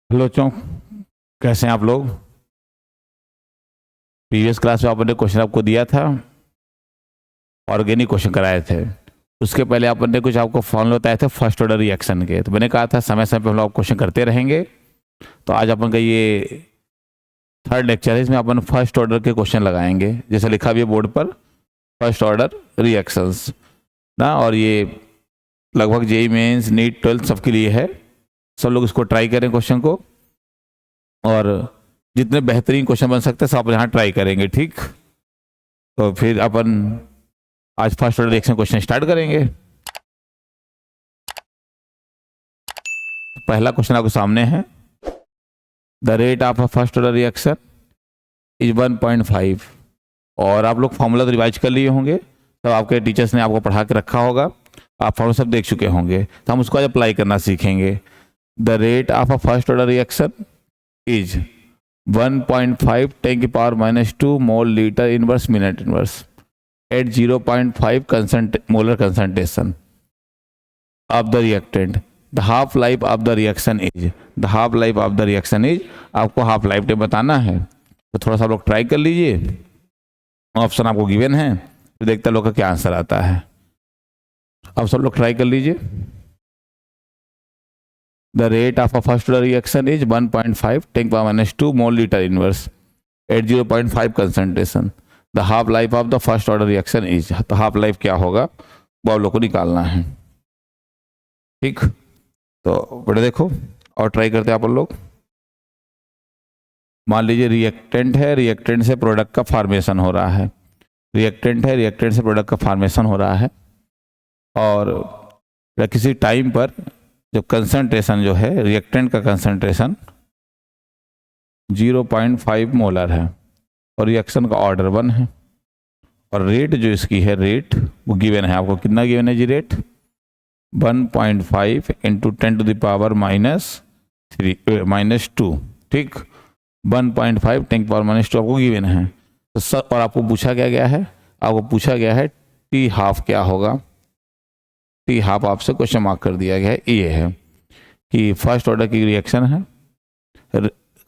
Hello बच्चों, कैसे हैं आप लोग। प्रीवियस क्लास में आपने क्वेश्चन आपको दिया था, ऑर्गेनिक क्वेश्चन कराए थे। उसके पहले आपने कुछ आपको फॉर्मूला बताए थे फर्स्ट ऑर्डर रिएक्शन के। तो मैंने कहा था समय समय पे हम लोग क्वेश्चन करते रहेंगे। तो आज अपन का ये थर्ड लेक्चर है, इसमें अपन फर्स्ट ऑर्डर के क्वेश्चन लगाएंगे, जैसे लिखा भी है बोर्ड पर, फर्स्ट ऑर्डर रिएक्शंस ना। और ये लगभग जेई मेंस, नीट, 12 सबके लिए है। सब लोग इसको ट्राई करें क्वेश्चन को, और जितने बेहतरीन क्वेश्चन बन सकते हैं सब अपन यहाँ ट्राई करेंगे, ठीक। तो फिर अपन आज first order reaction question start करेंगे। पहला क्वेश्चन आपके सामने है, the rate of a first order reaction is 1.5। और आप लोग फॉर्मूला तो रिवाइज कर लिए होंगे, तो आपके टीचर्स ने आपको पढ़ा के रखा होगा, आप फॉर्मूला सब देख चुके होंगे। तो हम उसको आज अप्लाई करना सीखेंगे। The rate of a first order reaction is 1.5 10 की power -2 mole litre inverse minute inverse at 0.5 molar concentration of the reactant. The half life of the reaction is, the half life of the reaction is, आपको half life time बताना है। तो थोड़ा सा लोग try कर लीजिए, ऑप्शन आपको गिवन है, तो देखते लोग का क्या आंसर आता है। अब सब लोग ट्राई कर लीजिए। The rate of a first order reaction is 1.5 10 power -2 mole liter inverse at 0.5 concentration. The half life of the first order reaction is, तो हाफ लाइफ क्या होगा वो आप लोग को निकालना है, ठीक। तो बड़े देखो और ट्राई करते हैं आप लोग। मान लीजिए रिएक्टेंट है, रिएक्टेंट से प्रोडक्ट का फॉर्मेशन हो रहा है। रिएक्टेंट है, रिएक्टेंट से प्रोडक्ट का फॉर्मेशन हो रहा है। और किसी टाइम पर जब कंसंट्रेशन जो है, रिएक्टेंट का कंसंट्रेशन 0.5 मोलर है और रिएक्शन का ऑर्डर 1 है, और रेट जो इसकी है, रेट वो गिवन है आपको। कितना गिवन है जी रेट? 1.5 इंटू 10⁻³ -2, ठीक। 1.5 10⁻² आपको गिवन है। तो सर, और आपको पूछा क्या गया है? आपको पूछा गया है टी हाफ क्या होगा। टी हाफ आपसे क्वेश्चन मार्क कर दिया गया है। ये है कि फर्स्ट ऑर्डर की रिएक्शन है,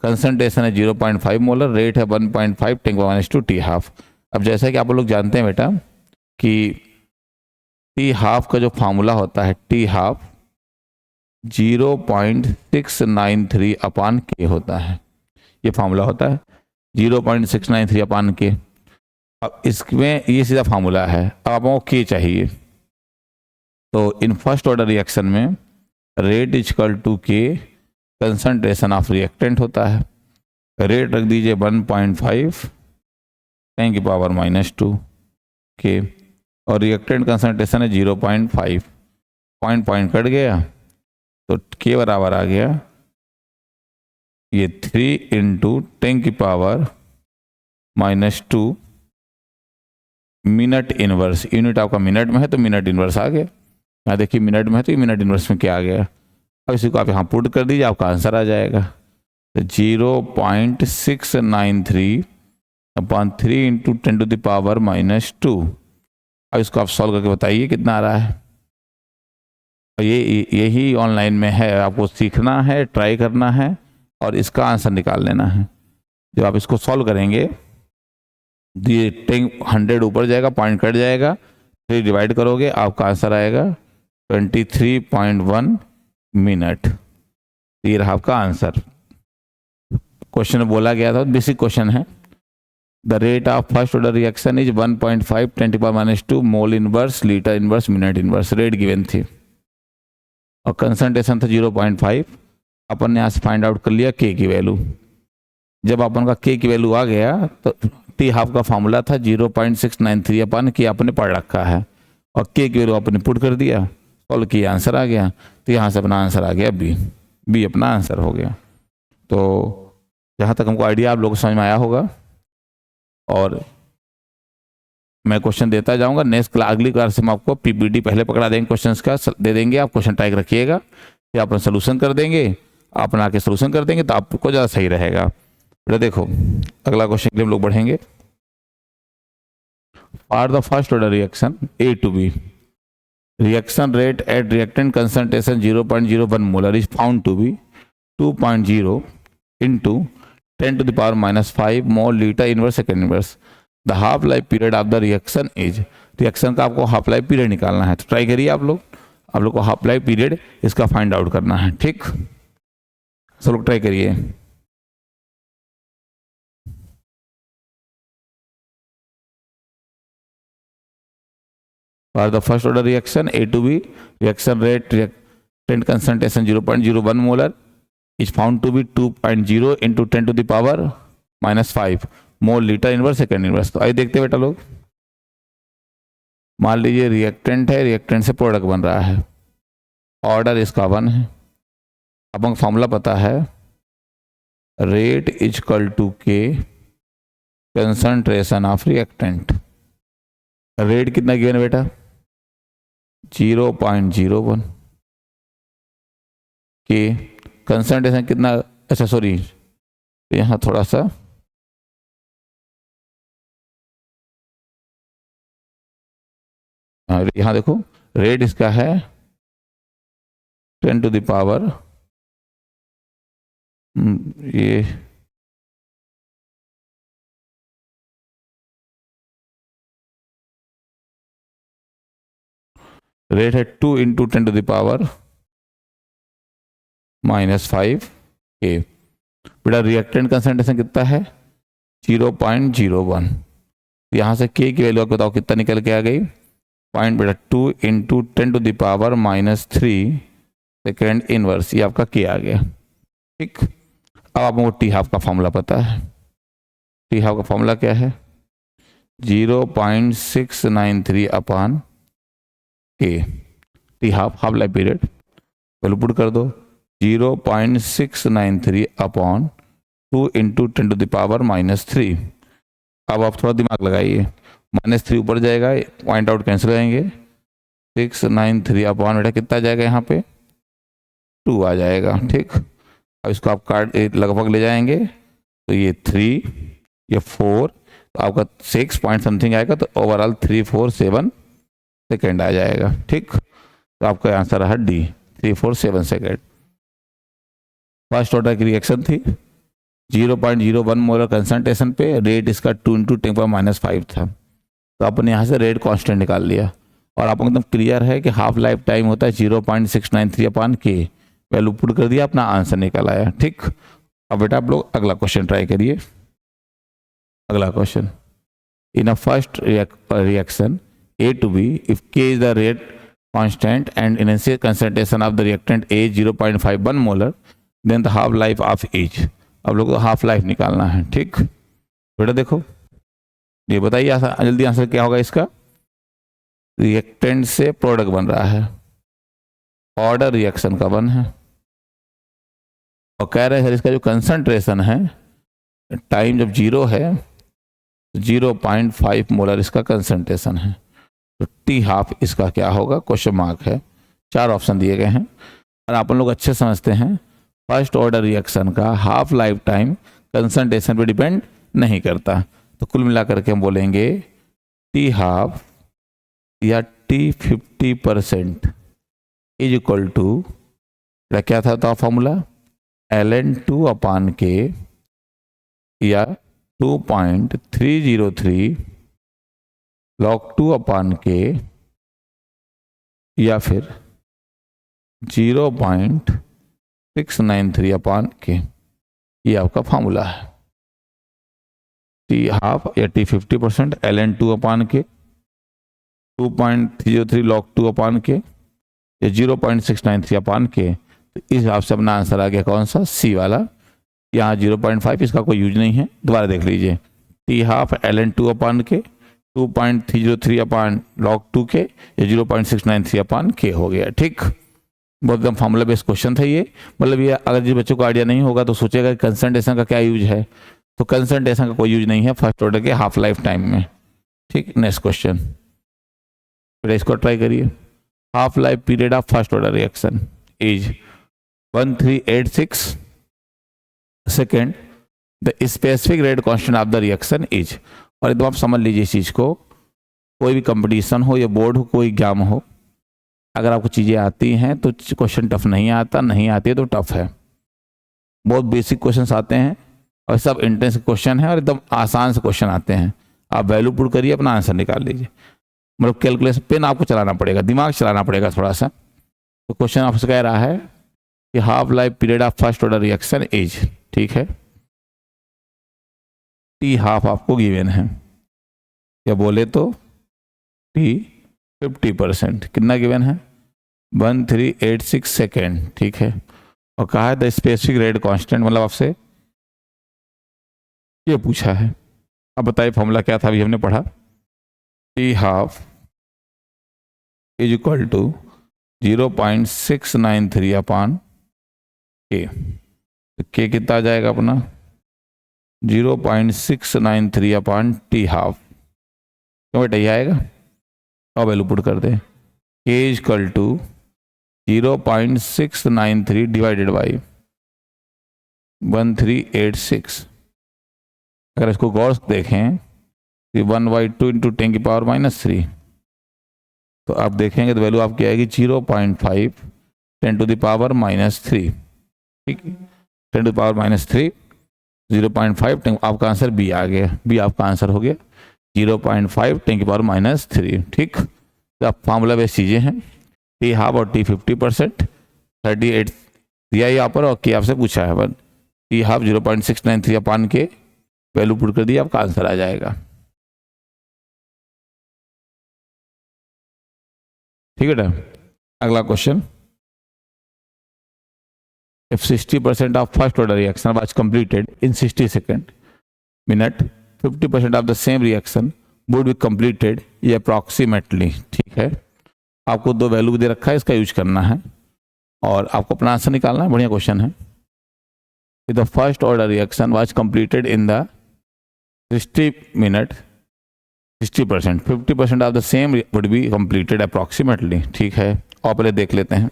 कंसंट्रेशन है 0.5 मोलर, रेट है 1.5 10⁻² टी हाफ। अब जैसा कि आप लोग जानते हैं बेटा कि टी हाफ का जो फार्मूला होता है, टी हाफ 0.693 अपान के होता है। ये फार्मूला होता है 0.693 अपान के। अब इसमें ये सीधा फार्मूला है। अब आपको के चाहिए, तो इन फर्स्ट ऑर्डर रिएक्शन में रेट इक्वल टू के कंसंट्रेशन ऑफ रिएक्टेंट होता है। रेट रख दीजिए 1.5 10⁻² के, और रिएक्टेंट कंसंट्रेशन है 0.5। पॉइंट कट गया तो के बराबर आ गया ये 3 इंटू 10⁻² मिनट इनवर्स। यूनिट आपका मिनट में है तो मिनट इनवर्स आ गया। यहाँ देखिए मिनट में है तो ये मिनट इनवर्स में क्या आ गया। अब इसी को आप यहाँ पुट कर दीजिए, आपका आंसर आ जाएगा। तो 0.693 अपॉन 3 इंटू 10⁻²। अब इसको आप सॉल्व करके बताइए कितना आ रहा है। और यही ऑनलाइन में है, आपको सीखना है, ट्राई करना है और इसका आंसर निकाल लेना है। जब आप इसको सॉल्व करेंगे, ये 100 ऊपर जाएगा, पॉइंट कट जाएगा, फिर डिवाइड करोगे, आपका आंसर आएगा 23.1 मिनट। ये रहा आपका आंसर। क्वेश्चन में बोला गया था, बेसिक क्वेश्चन है, the rate of first order reaction is 1.5 10⁻² mole inverse litre inverse minute inverse. Rate given थी और कंसंट्रेशन था 0.5। अपन ने यहाँ से फाइंड आउट कर लिया के की वैल्यू। जब अपन का के की वैल्यू आ गया तो टी हाफ का फॉर्मूला था 0.693 अपन के आपने पढ़ रखा है, और के की वैल्यू आपने पुट कर दिया, सॉल्व किया, आंसर आ गया। तो यहाँ से अपना आंसर आ गया बी अपना आंसर हो गया। तो जहाँ तक हमको आइडिया आप लोगों को समझ में आया होगा, और मैं क्वेश्चन देता जाऊंगा। नेक्स्ट अगली क्लास से हम आपको पीपीटी पहले पकड़ा देंगे, क्वेश्चंस का दे देंगे, आप क्वेश्चन टाइप रखिएगा, फिर अपना सोल्यूशन कर देंगे, आप आके सोल्यूशन कर देंगे तो आपको ज़्यादा सही रहेगा। बेटा देखो अगला क्वेश्चन के लिए हम लोग बढ़ेंगे। For the first order reaction A to B, reaction rate at reactant concentration 0.01 molar is found to be 2.0 into 10 to the power minus 5 mole liter inverse second inverse. The half life period of the reaction is, reaction का आपको half life period निकालना है, तो try करिए आप लोग को half life period इसका फाइंड आउट करना है। ठीक, सब लोग ट्राई करिए। For the first order reaction A to B, reaction rate reactant concentration 0.01 molar is found to be 2.0 into 10 to the power minus 5 mole litre inverse second inverse. तो आइए देखते बेटा लोग, मान लीजिए रिएक्टेंट है, रिएक्टेंट से प्रोडक्ट बन रहा है, ऑर्डर इसका 1 है। अब हमको फॉर्मूला पता है, रेट इजकल टू के कंसंट्रेशन ऑफ रिएक्टेंट। रेट कितना गिवन है बेटा? 0.01 के कंसंट्रेशन कितना, अच्छा सॉरी यहाँ थोड़ा सा यहाँ देखो, रेट इसका है 10 टू द पावर ये रेट है 2 into 10 to the power minus 5 के। बेटा रिएक्टेंट कंसंट्रेशन कितना है? 0.01। यहाँ से के की वैल्यू आपको बताओ कितना निकल के आ गई? पॉइंट बेटा 2 into 10 to the power minus 3 second inverse, ये आपका के आ गया। ठीक, अब आपको टी हाफ का फॉर्मूला पता है। टी हाफ का फॉर्मूला क्या है? 0.693 upon K. T half life period value put कर दो, 0.693 upon 2 into 10 to the power minus 3। अब आप थोड़ा दिमाग लगाइए, माइनस 3 ऊपर जाएगा, पॉइंट आउट कैंसिल हो जाएंगे, 693 अपॉन बेटा कितना जाएगा यहाँ पे? 2 आ जाएगा। ठीक, अब इसको आप काट लगभग ले जाएंगे तो ये 3 ये 4, तो आपका 6 पॉइंट समथिंग आएगा, तो ओवरऑल 347 सेकेंड आ जाएगा। ठीक, तो आपका आंसर है डी, 347 सेकेंड। फर्स्ट ऑर्डर की रिएक्शन थी, 0.01 मोलर कंसंट्रेशन पे, रेट इसका 2 इंटू 10 पावर माइनस 5 था। तो आपने यहाँ से रेट कांस्टेंट निकाल लिया, और आपको एकदम क्लियर है कि हाफ लाइफ टाइम होता है 0.693 अपॉन के। वैल्यू पुट कर दिया, अपना आंसर निकल आया। ठीक, अब बेटा आप लोग अगला क्वेश्चन ट्राई करिए। अगला question, in a first reaction A to B, if K is the rate constant and initial concentration of the reactant A 0.51 molar, then the half life of each। अब लोग को हाफ लाइफ निकालना है। ठीक बेटा देखो, ये बताइए जल्दी आंसर क्या होगा इसका? रिएक्टेंट से प्रोडक्ट बन रहा है, ऑर्डर रिएक्शन का 1 है, और कह रहे हैं इसका जो कंसंट्रेशन है, टाइम जब 0 है, 0.5 मोलर इसका कंसंट्रेशन है। तो टी हाफ इसका क्या होगा? क्वेश्चन मार्क है। 4 ऑप्शन दिए गए हैं, और आप लोग अच्छे समझते हैं फर्स्ट ऑर्डर रिएक्शन का हाफ लाइफ टाइम कंसंट्रेशन पे डिपेंड नहीं करता। तो कुल मिलाकर के हम बोलेंगे टी हाफ या T50% इज इक्वल टू क्या था फॉर्मूला? ln2 अपॉन के या 2.303 log 2 अपॉन के या फिर 0.693 अपॉन के। ये आपका फॉर्मूला है। टी हाफ या T50% ln2 अपॉन के, 2.303 log 2 अपॉन के या 0.693 अपॉन के। तो इस हिसाब से अपना आंसर आ गया कौन सा? सी वाला। यहाँ 0.5 इसका कोई यूज नहीं है। दोबारा देख लीजिए, टी हाफ ln2 अपॉन के, 2.303 अपॉन log 2 के या 0.693 अपॉन के हो गया। ठीक, बहुत एकदम फॉर्मूला बेस्ड क्वेश्चन था ये। मतलब ये अगर जिस बच्चों को आइडिया नहीं होगा तो सोचेगा कंसंट्रेशन का क्या यूज है, तो कंसंट्रेशन का कोई यूज नहीं है फर्स्ट ऑर्डर के हाफ लाइफ टाइम में। ठीक, नेक्स्ट क्वेश्चन, फिर इसको ट्राई करिए। Half life period of first order reaction is 1386 second. The specific rate constant of the reaction is. और एकदम आप समझ लीजिए इस चीज को, कोई भी कंपटीशन हो या बोर्ड हो, कोई एग्जाम हो, अगर आपको चीज़ें आती हैं तो क्वेश्चन टफ नहीं आता, नहीं आती है तो टफ है। बहुत बेसिक क्वेश्चन आते हैं और सब इंटेंस क्वेश्चन है और एकदम आसान से क्वेश्चन आते हैं। आप वैल्यू पुट करिए, अपना आंसर निकाल लीजिए। मतलब कैलकुलेशन पेन आपको चलाना पड़ेगा, दिमाग चलाना पड़ेगा थोड़ा सा। तो क्वेश्चन आपसे कह रहा है कि half life period of first order reaction is, ठीक है, टी हाफ आपको गिवन है, या बोले तो टी 50%, कितना गिवन है 1386 सेकेंड, ठीक है। और कहा है द स्पेसिफिक रेट कांस्टेंट, मतलब आपसे ये पूछा है। अब बताइए फॉर्मूला क्या था, अभी हमने पढ़ा, T half is equal to 0.693 upon K. तो के कितना आ जाएगा अपना 0.693 अपान टी हाफ, क्यों बेटा ये आएगा। अब वैल्यू पुट कर दे, K is equal to 0.693 divided by 1386। अगर इसको गौर से देखें तो 1/2 इंटू 10 की पावर -3, तो आप देखेंगे तो वैल्यू आपकी आएगी 0.5 10 टू द पावर -3, ठीक, 10 टू द पावर -3, 0.5 आपका आंसर बी आ गया। बी आपका आंसर हो गया 0.5 10 की पावर -3, ठीक। तो आप फार्मूला बेस चीज़ें हैं, टी हाफ और टी 50%, 38 दिया यहाँ पर, और के आपसे पूछा है बस टी हाफ 0.693 अपान के, वैल्यू पुट कर दिया, आपका आंसर आ जाएगा। ठीक है ना। अगला question, if 60% of first order reaction was completed in 60 minute, 50% of the same reaction would be completed approximately, ठीक है। आपको दो वैल्यू दे रखा है, इसका यूज करना है और आपको अपना आंसर निकालना है। बढ़िया क्वेश्चन है। The first order reaction was completed in the 60 minute, 60%, 50% of the same would be completed approximately, ठीक है। और पहले देख लेते हैं,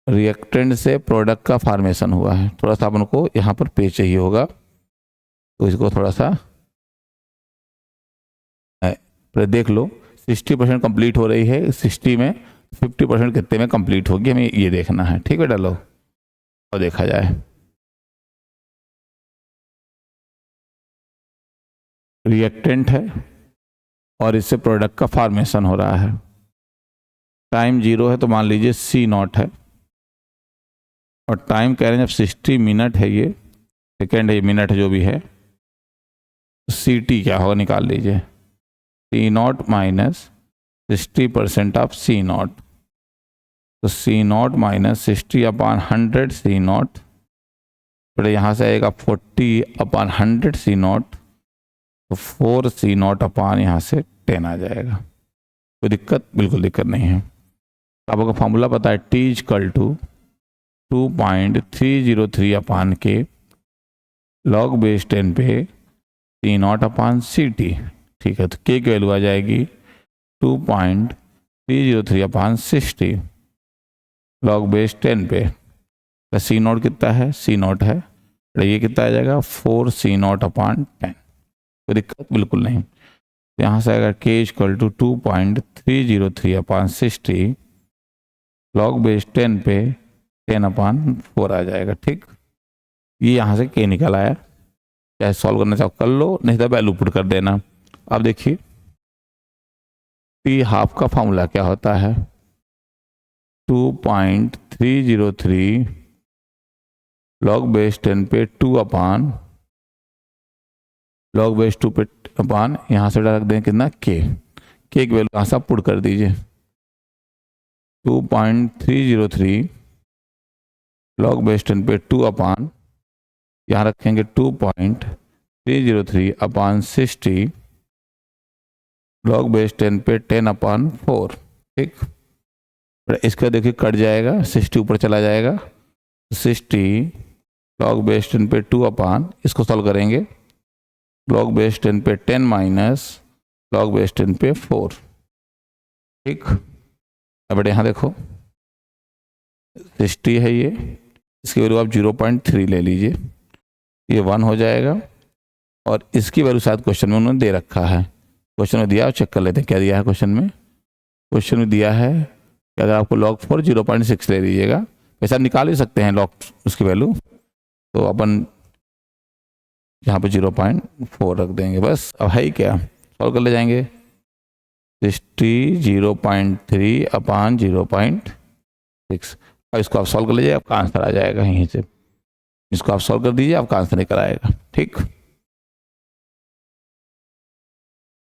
रिएक्टेंट से प्रोडक्ट का फॉर्मेशन हुआ है। थोड़ा सा अपन को यहाँ पर पे चाहिए होगा, तो इसको थोड़ा सा देख लो। 60% कंप्लीट हो रही है, 60 में 50% कितने में कंप्लीट होगी, हमें ये देखना है, ठीक है। डालो और देखा जाए। रिएक्टेंट है और इससे प्रोडक्ट का फॉर्मेशन हो रहा है। टाइम 0 है तो मान लीजिए C0 है, और टाइम कह रहे हैं जब 60 मिनट है, ये सेकेंड है, ये मिनट है, जो भी है, CT क्या होगा निकाल लीजिए, C0 माइनस 60% ऑफ C0, तो C0 माइनस 60 अपान 100 C0, फिर यहाँ से आएगा 40 अपान 100 C0, तो 4 C0 अपान यहाँ से 10 आ जाएगा। कोई दिक्कत, बिल्कुल दिक्कत नहीं है। आपको फॉर्मूला पता है, T equal to 2.303 upon K log base 10 पे C0 अपान CT, ठीक है। तो के की वैल्यू आ जाएगी 2.303 अपान 60 लॉग बेस 10 पे। तो C0 कितना है, C0 है, तो ये कितना आ जाएगा 4 C0 अपान 10। कोई दिक्कत बिल्कुल नहीं। तो यहाँ से आएगा K equal to 2.303 upon 60 log base 10 पे 10 अपान 4 आ जाएगा, ठीक। ये यहाँ से के निकल आया। चाहे सॉल्व करना चाहो कर लो, नहीं तो वैल्यू पुट कर देना। अब देखिए टी हाफ का फॉर्मूला क्या होता है, 2.303 लॉग बेस 10 पे 2 अपान लॉग बेस 2 पे अपान, यहाँ से रख दें कितना के की वैल्यू यहाँ से पुट कर दीजिए, 2.303 लॉग बेस 10 पे 2 अपान, यहाँ रखेंगे 2.303 अपान 60 लॉग बेस 10 पे 10 अपान 4, ठीक। इसका देखिए कट जाएगा, 60 ऊपर चला जाएगा, 60 लॉग बेस 10 पे 2 अपान, इसको सॉल्व करेंगे, लॉग बेस 10 पे 10 माइनस लॉग बेस 10 पे 4, ठीक। अब बेटे यहाँ देखो 60 है ये, इसकी वैल्यू आप 0.3 ले लीजिए, ये 1 हो जाएगा। और इसकी वैल्यू शायद क्वेश्चन में उन्होंने दे रखा है, क्वेश्चन में दिया, चेक कर लेते हैं क्या दिया है क्वेश्चन में। क्वेश्चन में दिया है कि अगर आपको log 4 0.6 ले लीजिएगा वैसे आप निकाल ही सकते हैं लॉग उसकी वैल्यू, तो अपन यहाँ पे 0.4 रख देंगे बस। अब है ही क्या, सॉल्व कर ले जाएंगे। 60 0.3 अपान 0.6, और इसको आप सॉल्व कर लीजिए, आपका आंसर आ जाएगा यहीं से। इसको आप सॉल्व कर दीजिए, आपका आंसर निकल आएगा। ठीक,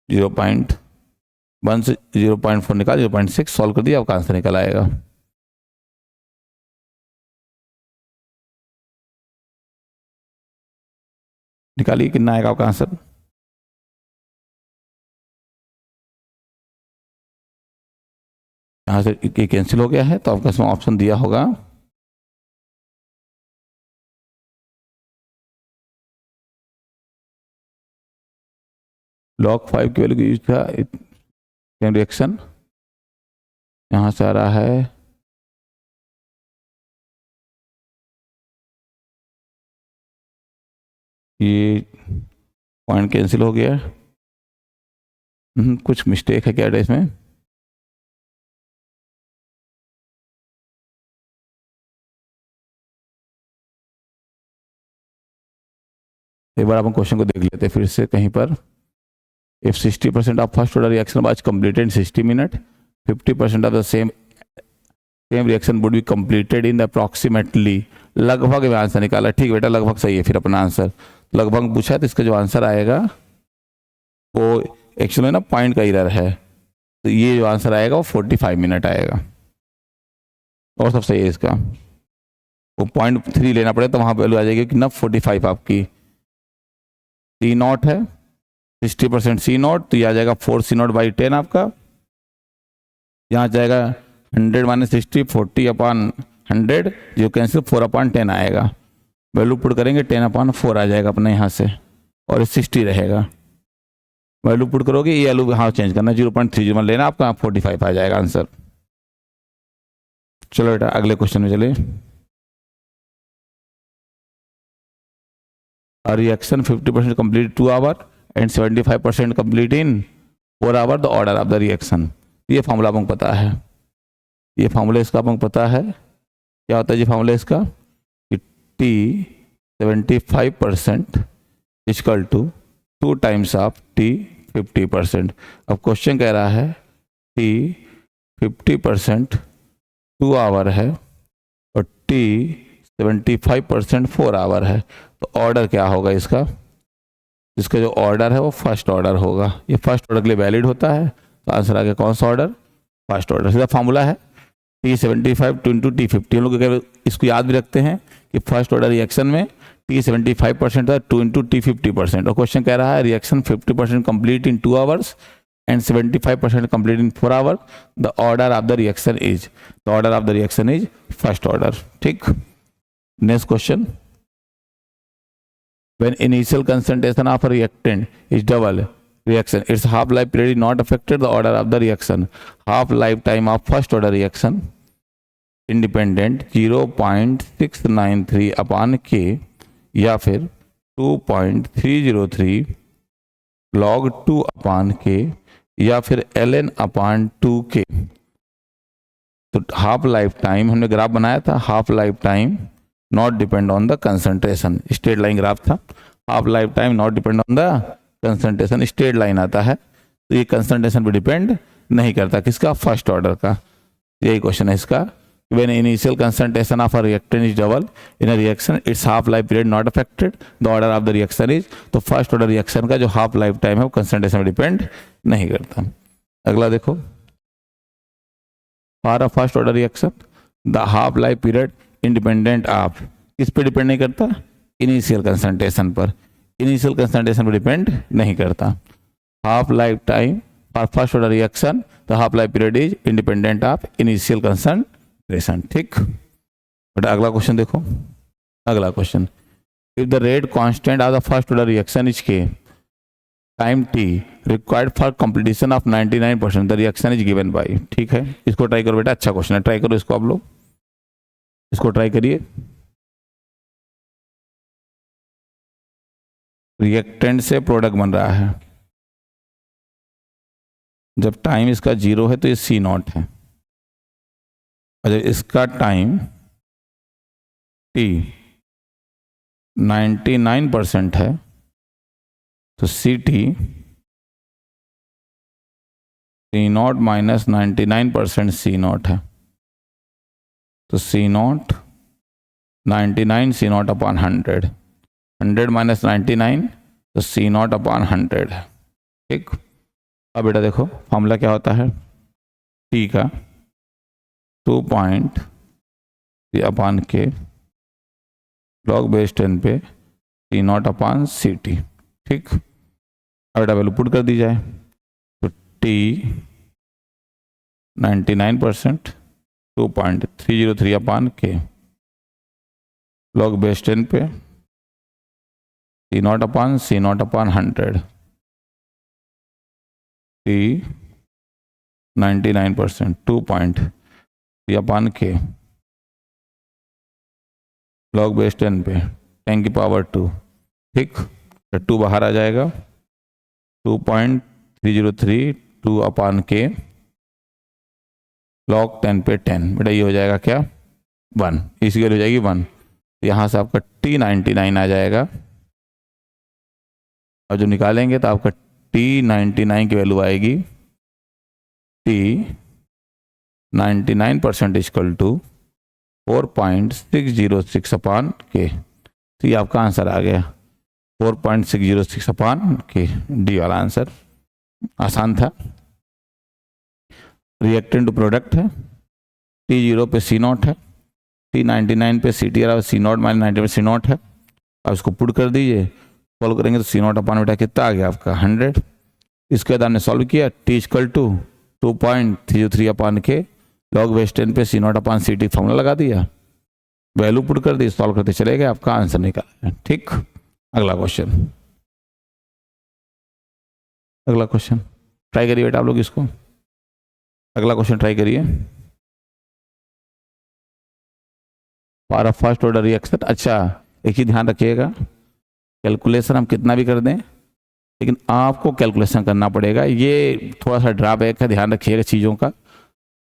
0.1 से 0.4 निकाल 0.6 सॉल्व कर दिया, आपका आंसर निकल आएगा। निकालिए कितना आएगा आपका आंसर। यहाँ से ये कैंसिल हो गया है, तो आपका इसमें ऑप्शन दिया होगा log 5 की वैल्यू यूज था रिएक्शन। यहाँ से आ रहा है ये पॉइंट कैंसिल हो गया। कुछ मिस्टेक है क्या इसमें। एक बार अपन क्वेश्चन को देख लेते हैं फिर से कहीं पर। If 60% of first order reaction was completed in 60 minute, 50% of the same reaction would be completed in approximately. लगभग में आंसर निकाला। ठीक बेटा, लगभग सही है फिर अपना आंसर। लगभग पूछा तो इसका जो आंसर आएगा वो एक्चुअली ना पॉइंट का एरर है, तो ये जो आंसर आएगा वो 45 मिनट आएगा। और सब सही है इसका। वो 0.3 लेना पड़ेगा तो वहाँ वैल्यू आ जाएगी कि ना 45 आपकी। सी नॉट है 60% सी नॉट, तो ये आ जाएगा 4 सी नॉट बाई 10 आपका। यहाँ जाएगा 100 माइनस 60 40 अपान 100, जो कैंसिल 4 अपान 10 आएगा। वैल्यू पुट करेंगे 10 अपान 4 आ जाएगा अपने यहाँ से, और 60 रहेगा। वैल्यू पुट करोगे ये वैल्यू यहाँ चेंज करना 0.30 लेना आपका, 45 आ जाएगा आंसर। चलो बेटा अगले क्वेश्चन में चलिए। A reaction 50% complete 2 hour and 75% complete in 4 hour, the order of the reaction। ये फॉर्मूला आपको पता है, ये फॉर्मूला इसका आपको पता है। क्या होता है ये फॉर्मूला इसका कि T 75% equal to 2 times of T 50%। अब क्वेश्चन कह रहा है T 50% 2 आवर है और T 75% 4 आवर है, तो ऑर्डर क्या होगा इसका। इसका जो ऑर्डर है वो फर्स्ट ऑर्डर होगा। ये फर्स्ट ऑर्डर के लिए वैलिड होता है, तो आंसर आ गया कौन सा ऑर्डर, फर्स्ट ऑर्डर। सीधा फॉर्मूला है T75 × T50। हम लोग इसको याद भी रखते हैं कि फर्स्ट ऑर्डर रिएक्शन में T75% था 2 × T50%। और क्वेश्चन कह रहा है reaction 50% complete in 2 hours and 75% complete in 4 hour, the order of the reaction is, the order of the reaction is first order. ठीक, next question. When initial concentration of a reactant is double reaction, its half life period is not affected, the order of the reaction। half life time of first order reaction independent 0.693 upon k या फिर 2.303 log 2 अपान k या फिर ln upon 2k। तो half life time हमने graph बनाया था, half life time not depend on the concentration, straight line graph था। Half life time not depend on the concentration, straight line आता है, तो ये कंसंट्रेशन पे डिपेंड नहीं करता, किसका, फर्स्ट ऑर्डर का। यही क्वेश्चन है इसका। When initial concentration of a reactant is double in a reaction, it's half life period not affected, the order of the reaction is. तो फर्स्ट ऑर्डर रिएक्शन का जो हाफ लाइफ टाइम है वो concentration पे depend नहीं करता। अगला देखो, for a first order reaction the half life period independent of, किस पे डिपेंड नहीं करता, इनिशियल कंसंट्रेशन पर। इनिशियल कंसंट्रेशन पर डिपेंड नहीं करता। Half life time for first order reaction, the half life period is independent of initial concentration. ठीक, but अगला क्वेश्चन देखो। अगला question, if the rate constant of the first order reaction is K, time t required for completion of 99%, the reaction is given by. ठीक है, इसको try करो बेटा, अच्छा क्वेश्चन है, ट्राई करो इसको आप लोग, इसको ट्राई करिए। रिएक्टेंट से प्रोडक्ट बन रहा है, जब टाइम इसका 0 है तो ये C0 है, और जब इसका टाइम टी 99% है तो C T C not minus 99% C not है, तो C naught 99 C naught upon 100, 100 minus 99 तो सी नॉट अपॉन 100 है। ठीक, अब बेटा देखो फॉर्मूला क्या होता है, टी का 2.3 अपॉन के लॉग बेस 10 पे C naught upon C T. ठीक, अब बेटा वैल्यू पुट कर दी जाए तो T 99% 2.303 upon K log base 10 पे C naught upon 100, T 99% 2.3 upon K log base 10 पे 10 की पावर 2। ठीक, तो 2 बाहर आ जाएगा, 2.303 2 अपॉन के लॉग 10 पे 10, बेटा ये हो जाएगा क्या 1, इसकी वैल्यू हो जाएगी 1। यहाँ से आपका टी 99 आ जाएगा और जो निकालेंगे तो आपका टी 99 की वैल्यू आएगी टी 99% इक्वल टू 4.606 अपॉन के। तो ये आपका आंसर आ गया 4.606 अपॉन के, डी वाला आंसर। आसान था। रिएक्टेंट टू प्रोडक्ट है, टी 0 पे सी नॉट है, टी 99 पे C T C not minus 90 पे सी नॉट है। अब इसको पुट कर दीजिए, सॉल्व करेंगे तो सी नॉट अपॉन बेटा कितना आ गया आपका 100। इसके बाद हमने सॉल्व किया, T equal to 2.303 upon K log base 10 पे C naught upon C T, formula लगा दिया, वैल्यू पुट कर दी, सॉल्व करते चले गए, आपका आंसर निकाला है। ठीक, अगला क्वेश्चन, अगला क्वेश्चन ट्राई करिए बेटा आप लोग इसको, अगला क्वेश्चन ट्राई करिए। For a first order reaction, अच्छा एक ही ध्यान रखिएगा, कैलकुलेशन हम कितना भी कर दें लेकिन आपको कैलकुलेशन करना पड़ेगा। ये थोड़ा सा ड्रॉबैक है, ध्यान रखिएगा चीज़ों का।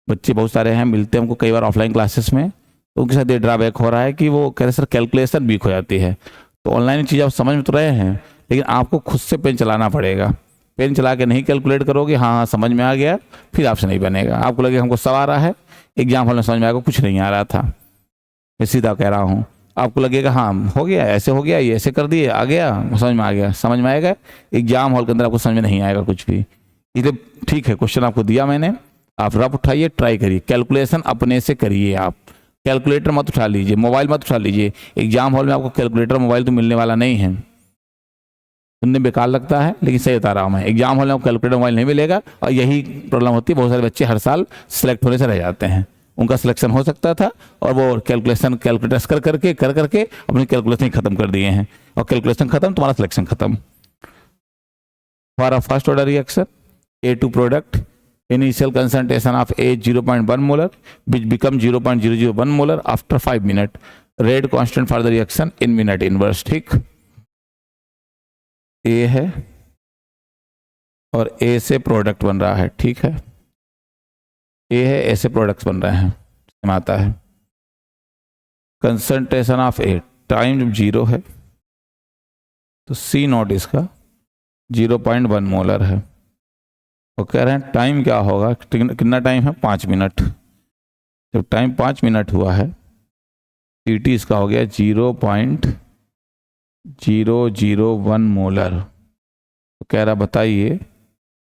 बच्चे बहुत सारे हैं, मिलते हैं हमको कई बार ऑफलाइन क्लासेस में, तो उनके साथ ये ड्रॉबैक हो रहा है कि वो कह रहे सर कैलकुलेशन वीक हो जाती है। तो ऑनलाइन चीज़ आप समझ में तो रहे हैं लेकिन आपको खुद से पेन चलाना पड़ेगा। पेन चला के नहीं कैलकुलेट करोगे, हाँ हाँ समझ में आ गया, फिर आपसे नहीं बनेगा। आपको लगे हमको सब आ रहा है, एग्जाम हॉल में समझ में आएगा कुछ नहीं आ रहा था। मैं सीधा कह रहा हूँ, आपको लगेगा हाँ हो गया, ऐसे हो गया, ये ऐसे कर दिए, आ गया, समझ में आ गया, समझ में आएगा। एग्जाम हॉल के अंदर आपको समझ में नहीं आएगा कुछ भी। इसलिए ठीक है, क्वेश्चन आपको दिया मैंने, आप रफ उठाइए, ट्राई करिए, कैलकुलेशन अपने से करिए। आप कैलकुलेटर मत उठा लीजिए, मोबाइल मत उठा लीजिए। एग्जाम हॉल में आपको कैलकुलेटर मोबाइल तो मिलने वाला नहीं है। सुनने बेकार लगता है लेकिन सही बता रहा हूँ मैं, एग्जाम हॉल में आपको कैलकुलेटर मोबाइल नहीं मिलेगा। और यही प्रॉब्लम होती है, बहुत सारे बच्चे हर साल सेलेक्ट होने से रह जाते हैं। उनका सिलेक्शन हो सकता था और वो कैलकुलेटर्स कर करके अपनी कैलकुलेशन खत्म कर दिए हैं, और कैलकुलेशन खत्म, तुम्हारा सिलेक्शन खत्म। For a first order reaction A2 product, initial concentration of A 0.1 molar which become 0.001 molar after 5 minutes. Rate constant for the reaction in minute inverse। ठीक, A है और A से प्रोडक्ट बन रहा है। ठीक है, A है, A से प्रोडक्ट्स बन रहे हैं, आता है। कंसंट्रेशन ऑफ A, टाइम जब 0 है तो C नॉट इसका 0.1 मोलर है। वो कह रहे हैं टाइम क्या होगा, कितना टाइम है 5 मिनट। जब टाइम 5 मिनट हुआ है, टी इसका हो गया 0.001 मोलर। तो कह रहा बताइए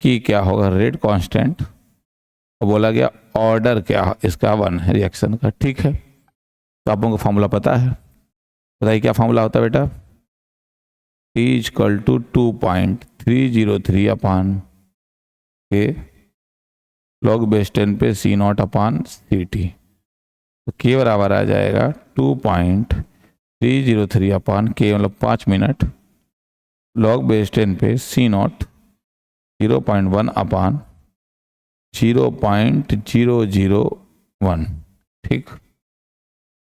कि क्या होगा रेट कांस्टेंट, और बोला गया ऑर्डर क्या इसका 1 है रिएक्शन का। ठीक है, तो आप लोगों को फॉर्मूला पता है, बताइए क्या फॉर्मूला होता है बेटा, T equal to 2.303 upon K log base 10 पे C not upon C T. तो के बराबर आ जाएगा 2.303 अपॉन के मतलब 5 मिनट, लॉग बेस 10 पे C नॉट 0.1 अपॉन 0.001। ठीक,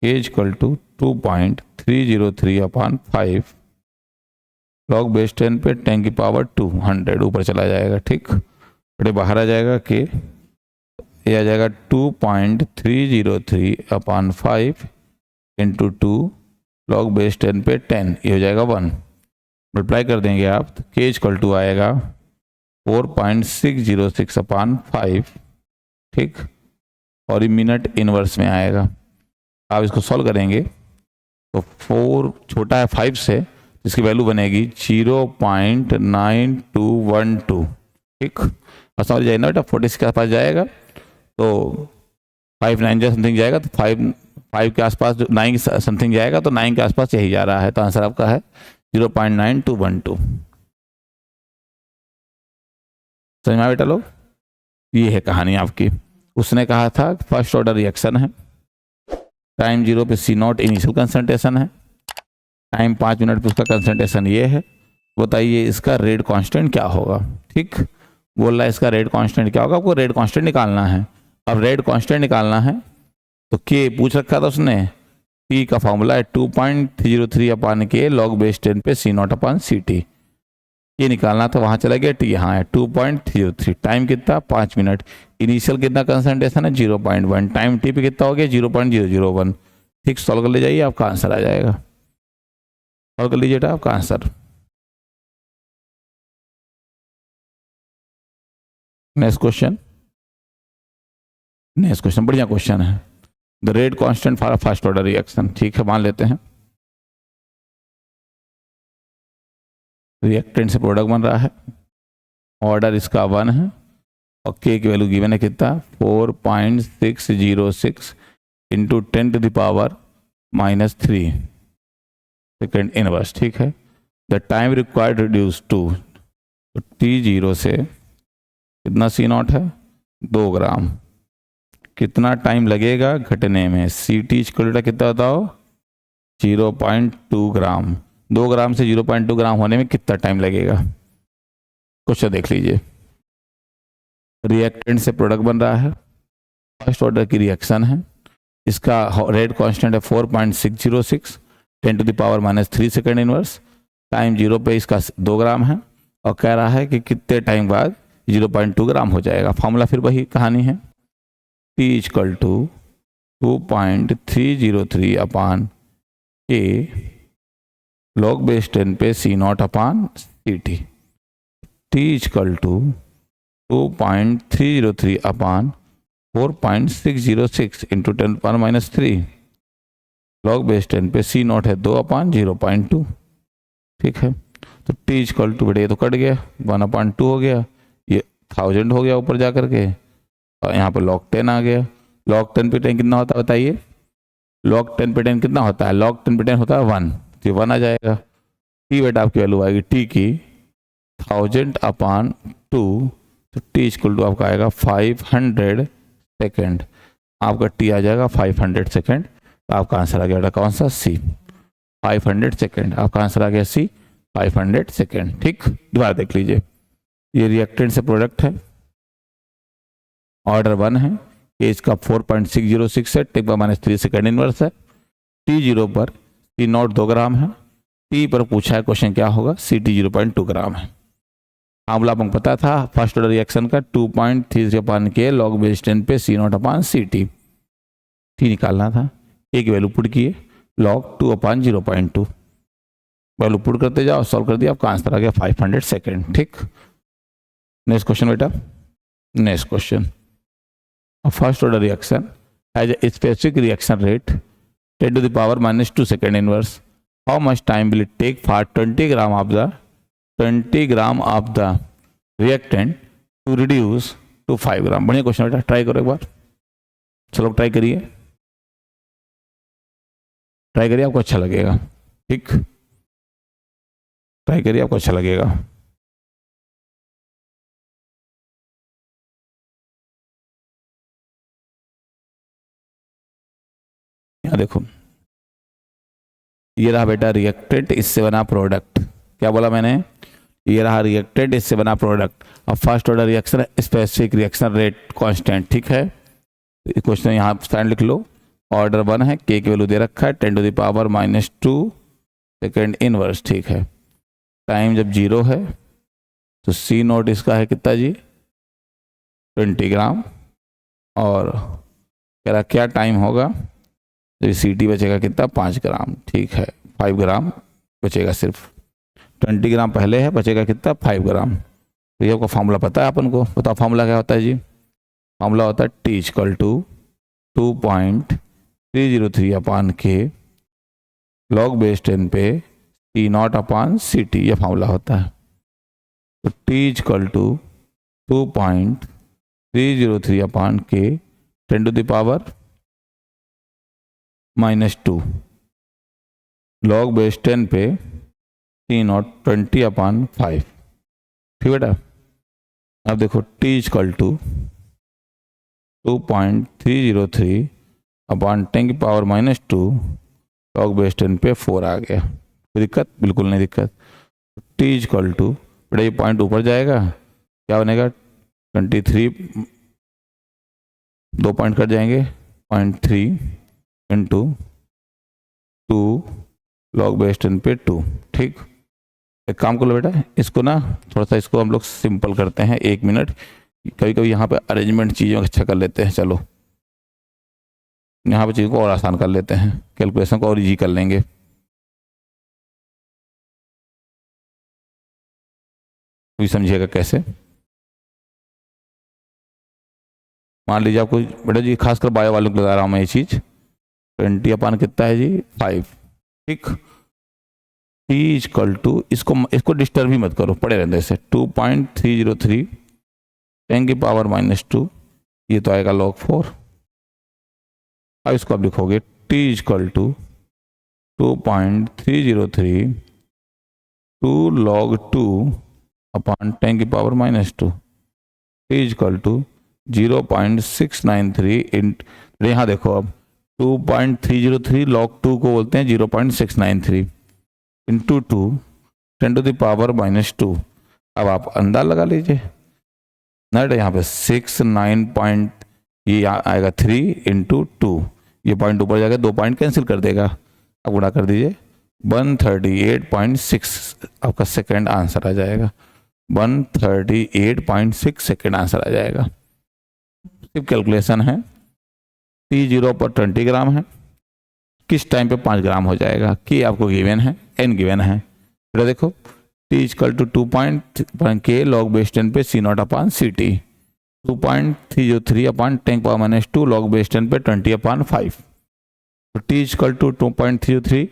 K equal to 2.303 upon 5 log base 10 पे 10 की पावर 200 ऊपर चला जाएगा। ठीक, बड़े बाहर आ जाएगा के, ये आ जाएगा 2.303 अपॉन 5 इंटू 2 log बेस 10 पे 10, ये हो जाएगा 1। मल्टीप्लाई कर देंगे आप तो k इक्वल टू आएगा 4.606 अपान 5, ठीक, और ये मिनट इनवर्स में आएगा। आप इसको सॉल्व करेंगे तो 4 छोटा है 5 से, इसकी वैल्यू बनेगी 0.9212, ठीक, और समझ जाइए ना बेटा 46 के आसपास जाएगा तो 5 9 जो समथिंग जाएगा तो 5 के आसपास, जो 9 समथिंग जाएगा तो 9 के आसपास यही जा रहा है, तो आंसर आपका है 0.9212। समझ में आया बेटा लोग? ये है कहानी आपकी। उसने कहा था फर्स्ट ऑर्डर रिएक्शन है, टाइम 0 पे C0 इनिशियल कंसंट्रेशन है, टाइम 5 मिनट पे उसका कंसंट्रेशन ये है, बताइए इसका रेट कांस्टेंट क्या होगा। ठीक, बोल रहा है इसका रेट कांस्टेंट क्या होगा, आपको रेट कांस्टेंट निकालना है। अब रेट कांस्टेंट निकालना है तो के पूछ रखा था उसने, टी का फॉर्मूला है 2.303 अपान के लॉग बेस 10 पे C0 अपान CT, ये निकालना था, वहां चला गया टी, यहाँ है 2.303, टाइम कितना 5 मिनट, इनिशियल कितना कंसंट्रेशन है 0.1, टाइम टी पे कितना हो गया 0.001। ठीक, सॉल्व कर ले जाइए, आपका आंसर आ जाएगा। सॉल्व कर लीजिए आपका answer. Next question, next question बढ़िया क्वेश्चन है। The rate constant for first order reaction, ठीक है मान लेते हैं रिएक्टेंट से प्रोडक्ट बन रहा है, ऑर्डर इसका 1 है और के की वैल्यू गिवन है कितना 4.606 into 10 to the power -3 second inverse. ठीक है, the time required reduce to, तो T0 से कितना C0 है 2 ग्राम, कितना टाइम लगेगा घटने में, CT इक्वल कितना बताओ 0.2 ग्राम, 2 ग्राम से 0.2 ग्राम होने में कितना टाइम लगेगा। क्वेश्चन देख लीजिए, रिएक्टेंट से प्रोडक्ट बन रहा है, फर्स्ट ऑर्डर की रिएक्शन है, इसका रेट कांस्टेंट है 4.606 10 to the power -3 second inverse, time 0 पे इसका 2 ग्राम है और कह रहा है कि कितने टाइम बाद 0.2 ग्राम हो जाएगा। फॉर्मूला फिर वही कहानी है, T equal to 2.303 upon A log base 10 पे C0 upon CT, T equal to 2.303 upon 4.606 into 10 power -3 log base 10 पे C0 है 2 अपान 0.2। ठीक है, तो T इक्वल टू बेटे ये तो कट गया 1/2 हो गया, ये 1000 हो गया ऊपर जा करके, और यहाँ पर log 10 आ गया। log 10 पे 10 कितना होता है बताइए, log 10 पे 10 कितना होता है, log 10 पे 10 होता है 1, तो 1 आ जाएगा। T बेटा आपकी वैल्यू आएगी T की 1000 अपान 2, तो T इक्वल टू आपका आएगा 500 सेकेंड, आपका T आ जाएगा 500 सेकेंड, तो आपका आंसर आ गया कौन सा C 500 सेकेंड, आपका आंसर आ गया C 500 सेकेंड। ठीक, दोबारा देख लीजिए, ये रिएक्टेंट से प्रोडक्ट है, ऑर्डर 1 है, ये इसका 4.606 है, टेक पर -3 सेकेंड इनवर्स है, T0 पर C0 2 ग्राम है, T पर पूछा है क्वेश्चन क्या होगा, CT 0.2 ग्राम है। फॉर्मूला हमको पता था फर्स्ट ऑर्डर रिएक्शन का 2.33 अपान के लॉग बेस 10 पे C0 अपान CT, T निकालना था, A की वैल्यू पुट किए log 2 अपान 0.2, वैल्यू पुट करते जाओ, सॉल्व कर दिया, आपका आंसर आ गया 500 सेकेंड। ठीक, नेक्स्ट क्वेश्चन बेटा, next question, first order reaction has a specific reaction rate 10 to the power -2 second inverse, how much time will it take for 20 gram of the reactant to reduce to 5 gram. बढ़िया question बेटा, try करो एक बार, चलो try करिए, try करिए आपको अच्छा लगेगा। ठीक, ट्राई करिए आपको अच्छा लगेगा। यहाँ देखो, ये रहा बेटा रिएक्टेंट, इससे बना प्रोडक्ट, क्या बोला मैंने, ये रहा रिएक्टेंट, इससे बना प्रोडक्ट, अब first order reaction specific reaction rate constant. ठीक है, क्वेश्चन यहाँ स्टैंड लिख लो, ऑर्डर 1 है, के की वैल्यू दे रखा है 10 to the power -2 second inverse. ठीक है, टाइम जब 0 है तो C0 इसका है कितना जी 20 ग्राम, और कह रहा क्या टाइम होगा तो Ct बचेगा कितना 5 ग्राम, ठीक है 5 ग्राम बचेगा सिर्फ, 20 ग्राम पहले है, बचेगा कितना 5 ग्राम। तो ये आपका फार्मूला पता है अपन को, बताओ फार्मूला क्या होता है जी। फार्मूला होता है T equal to 2.303 upon K log base 10 पे T0 अपान Ct, ये फार्मूला होता है। तो T equal to 2.303 upon K 10 to the power -2 log base 10 पे T0 20 अपान 5, ठीक बेटा। अब देखो T इक्वल टू 2.303 अपान 10 की पावर -2 लॉग बेस 10 पे 4 आ गया। कोई दिक्कत? बिल्कुल नहीं दिक्कत। T इक्वल टू, बेटा ये पॉइंट ऊपर जाएगा, क्या बनेगा 23, 2 पॉइंट कट जाएंगे, 0.3 इंटू 2 लॉग बेस 10 पे 2, ठीक। एक काम कर लो बेटा, इसको ना थोड़ा सा इसको हम लोग सिंपल करते हैं, 1 मिनट। कभी कभी यहाँ पे अरेंजमेंट चीज़ों अच्छा कर लेते हैं, चलो यहाँ पे चीज़ों को और आसान कर लेते हैं, कैलकुलेशन को और इजी कर लेंगे। कोई समझिएगा कैसे। मान लीजिए आपको बेटा जी, खासकर बायो वालों को लगा रहा हूँ मैं ये चीज़, 20 अपान कितना है जी 5, ठीक। T इक्वल टू, इसको डिस्टर्ब ही मत करो, पड़े रहते ऐसे, 2.303 10 की पावर -2, ये तो आएगा log 4। अब इसको आप लिखोगे T इक्वल टू 2.303 2 log 2 अपान 10 की पावर -2, T इक्वल टू 0.693 यहाँ देखो अब 2.303 log 2 को बोलते हैं 0.693 इंटू 2 10 टू द पावर -2। अब आप अंदाज लगा लीजिए ना, यहाँ पे 6 9 पॉइंट, ये आएगा 3 इंटू 2, ये पॉइंट ऊपर जाएगा, 2 पॉइंट कैंसिल कर देगा, अब गुणा कर दीजिए 138.6 आपका सेकेंड आंसर आ जाएगा, 138.6 सेकेंड आंसर आ जाएगा। सिर्फ कैलकुलेशन है। T0 पर 20 ग्राम है, किस टाइम पे 5 ग्राम हो जाएगा कि आपको गिवन है, n गिवन है। फिर देखो T equal to 2.k log base 10 पे C0 upon Ct, 2.303 upon 10 power -2 log base 10 पे 20 अपान 5। तो T इक्वल टू 2.303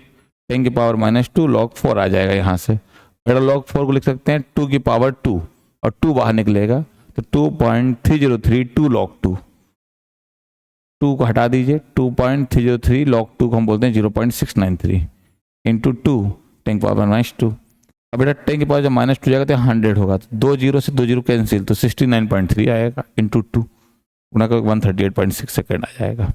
10 की पावर -2 log 4 आ जाएगा। यहाँ से बेटा log 4 को लिख सकते हैं 2 की पावर 2 और 2 बाहर निकलेगा, तो 2.303 2 log 2, 2 को हटा दीजिए, 2.303 log 2 को हम बोलते हैं 0.693 इंटू 2 10 की पावर -2। अब बेटा 10 की पावर जब -2 जाएगा तो 100 होगा, तो 2 0 से 2 0 कैंसिल, तो 69.3 आएगा इंटू 2 गुणा कर 138.6 सेकेंड आ जाएगा।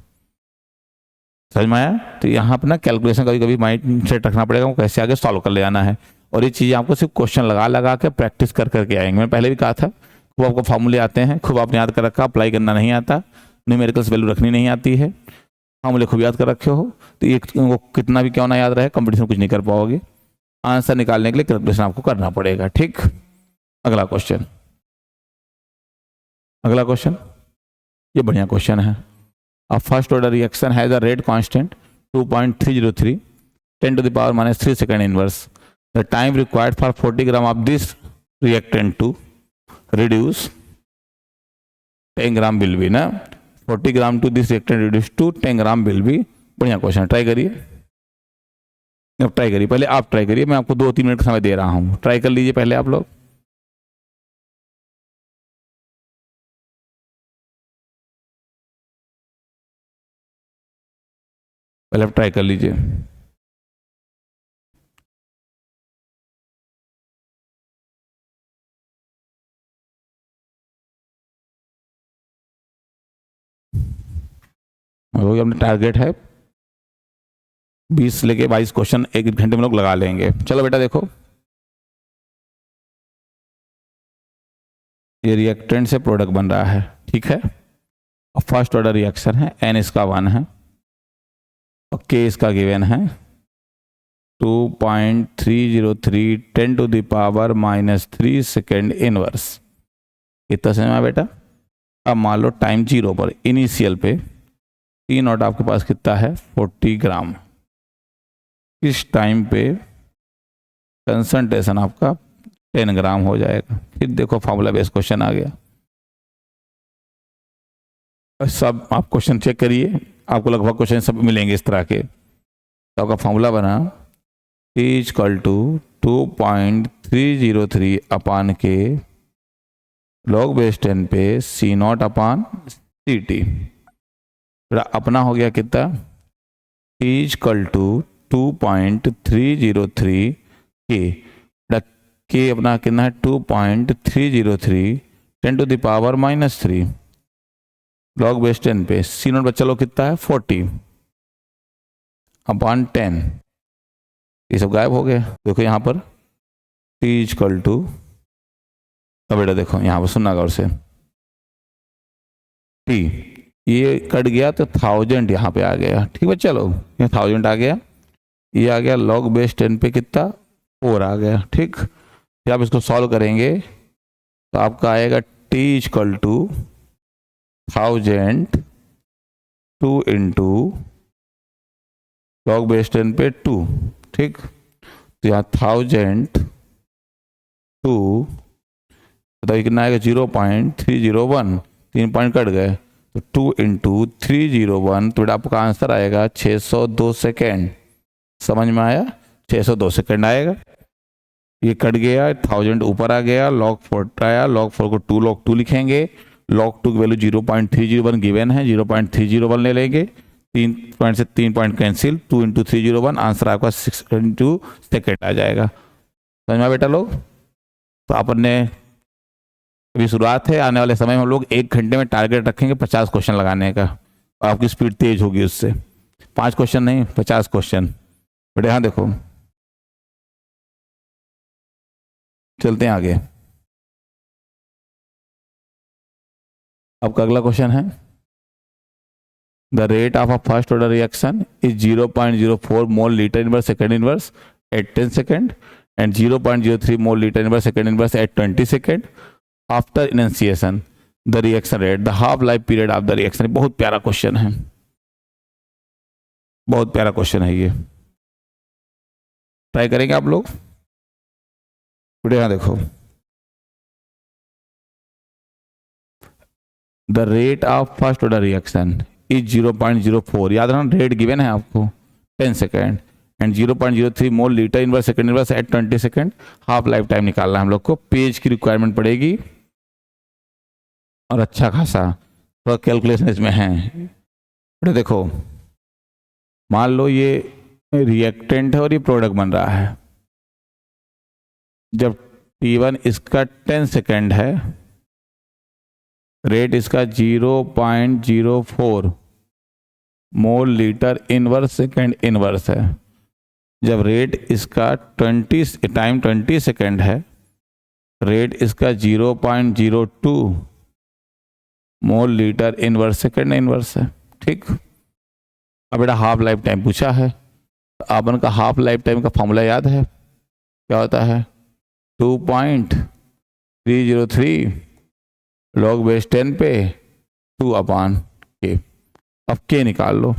समझ में आया? तो यहाँ पर ना कैलकुलेशन कभी कभी माइंड सेट रखना पड़ेगा, वो कैसे आगे सॉल्व कर ले जाना है। और ये चीज़ें आपको सिर्फ क्वेश्चन लगा लगा के प्रैक्टिस कर करके आएंगे। मैं पहले भी कहा था, खूब आपको फार्मूले आते हैं, खूब आपने याद कर रखा, अप्लाई करना नहीं आता, न्यूमेरिकल्स वैल्यू रखनी नहीं आती है, फार्मूले खूब याद कर रखे हो तो ये कितना भी क्यों ना याद रहे, कंपटीशन कुछ नहीं कर पाओगे। आंसर निकालने के लिए कैलकुलेशन आपको करना पड़ेगा, ठीक। अगला क्वेश्चन, अगला क्वेश्चन, ये बढ़िया क्वेश्चन है। A first order reaction has a rate constant 2.303 10 to the power -3 second inverse. The time required for 40 gram of this reactant to reduce 10 gram will be ना, 40 gram to this reactant reduce to 10 gram will be। बढ़िया question, try करिए, अब try करिए, पहले आप try करिए, मैं आपको 2-3 मिनट का समय दे रहा हूँ, ट्राई कर लीजिए पहले आप लोग। पहले आप ट्राई कर लीजिए। अपना टारगेट है 20 लेके 22 क्वेश्चन 1 घंटे में लोग लगा लेंगे। चलो बेटा देखो, ये रिएक्टेंट से प्रोडक्ट बन रहा है, ठीक है। और फर्स्ट ऑर्डर रिएक्शन है, n इसका 1 है और k इसका गिवन है 2.303 10 to the power -3 second inverse. इतना समझ में बेटा। अब मान लो टाइम 0 पर इनिशियल पे टी नॉट आपके पास कितना है 40 ग्राम। इस टाइम पे कंसंट्रेशन आपका 10 ग्राम हो जाएगा। फिर देखो फॉर्मूला बेस्ड क्वेश्चन आ गया। सब आप क्वेश्चन चेक करिए, आपको लगभग क्वेश्चन सब मिलेंगे इस तरह के। तो आपका फॉर्मूला बना T = 2.303 अपान के log बेस 10 पे C0 अपान CT। अपना हो गया कितना T = 2.303 के अपना कितना है 2.303 10⁻³ log बेस 10 पे C0 बच्चा लोग कितना है 40 अपान 10। ये सब गायब हो गए। देखो यहाँ पर T = बेटा देखो यहाँ पर सुनना गौर से, T ये कट गया तो 1000 यहाँ पे आ गया। ठीक है चलो, ये 1000 आ गया, ये आ गया log बेस 10 पे कितना 4 आ गया। ठीक, फिर आप इसको सॉल्व करेंगे तो आपका आएगा T = 1000 2 × log बेस 10 पे 2। ठीक, तो यहाँ 1000 2 बताइए कितना आएगा 0.301, 3 पॉइंट कट गए तो 2 × 301 तो आपका आंसर आएगा 602 सेकेंड। समझ में आया, 602 सेकेंड आएगा। ये कट गया, 1000 ऊपर आ गया, log 4 आया, log 4 को 2 log 2 लिखेंगे, log 2 की वैल्यू 0.301 गिवन है, 0.301 ले लेंगे, 3 पॉइंट से 3 पॉइंट कैंसिल, 2 × 301 आंसर आपका 602 सेकेंड आ जाएगा। समझ में बेटा लोग। तो अपन ने अभी शुरुआत है, आने वाले समय में हम लोग 1 घंटे में टारगेट रखेंगे 50 क्वेश्चन लगाने का, और आपकी स्पीड तेज होगी उससे। 5 क्वेश्चन नहीं 50 क्वेश्चन। बेटे यहाँ देखो, चलते हैं आगे। आपका अगला क्वेश्चन है the rate of a first order reaction is 0.04 mole litre inverse second inverse at 10 second and 0.03 mole litre inverse second inverse at 20 second after initiation the reaction rate the half life period of the reaction. बहुत प्यारा question है, बहुत प्यारा question है ये, try करेंगे आप लोग। यहाँ देखो, the rate of first order reaction is 0.04, याद रखना रेट गिवन है आपको 10 second and 0.03 mole litre inverse second inverse at 20 second. Half life time निकालना है हम लोग को, पेज की रिक्वायरमेंट पड़ेगी और अच्छा खासा थोड़ा कैलकुलेशन इसमें है। देखो मान लो ये रिएक्टेंट है और ये प्रोडक्ट बन रहा है। जब T1 इसका 10 सेकेंड है, रेट इसका 0.04 mole litre inverse second inverse है। जब रेट इसका 20 सेकेंड है, रेट इसका 0.02 मोल लीटर इनवर्स सेकेंड इनवर्स है। ठीक, अब बेटा हाफ लाइफ टाइम पूछा है, तो अपन का हाफ लाइफ टाइम का फॉर्मूला याद है, क्या होता है 2.303 log बेस 10 पे 2 अपान के। अब के निकाल लो।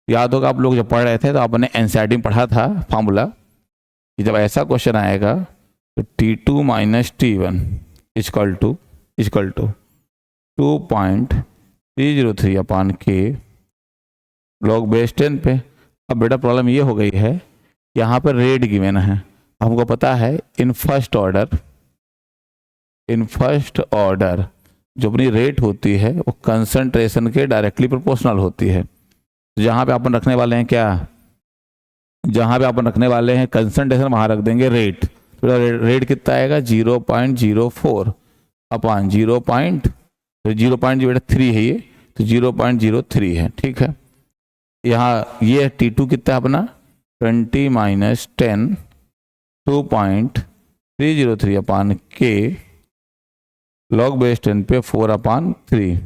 याद होगा आप लोग जब पढ़ रहे थे तो आपने एनसीईआरटी में पढ़ा था फॉर्मूला कि जब ऐसा क्वेश्चन आएगा तो T2 - T1 equal to 2.303 upon के log बेस 10 पे। अब बेटा प्रॉब्लम ये हो गई है, यहाँ पर रेट गिवन है, हमको पता है इन फर्स्ट ऑर्डर जो अपनी रेट होती है वो कंसंट्रेशन के डायरेक्टली प्रोपोर्शनल होती है। जहाँ पे अपन रखने वाले हैं क्या, जहाँ पे अपन रखने वाले हैं कंसंट्रेशन, वहाँ रख देंगे रेट। तो रेट कितना आएगा 0.04 अपान 0.03 है ये, तो 0.03 है। ठीक है, यहाँ ये T2 कितना अपना 20 - 10 2.303 अपान के log बेस 10 पे 4 अपान 3।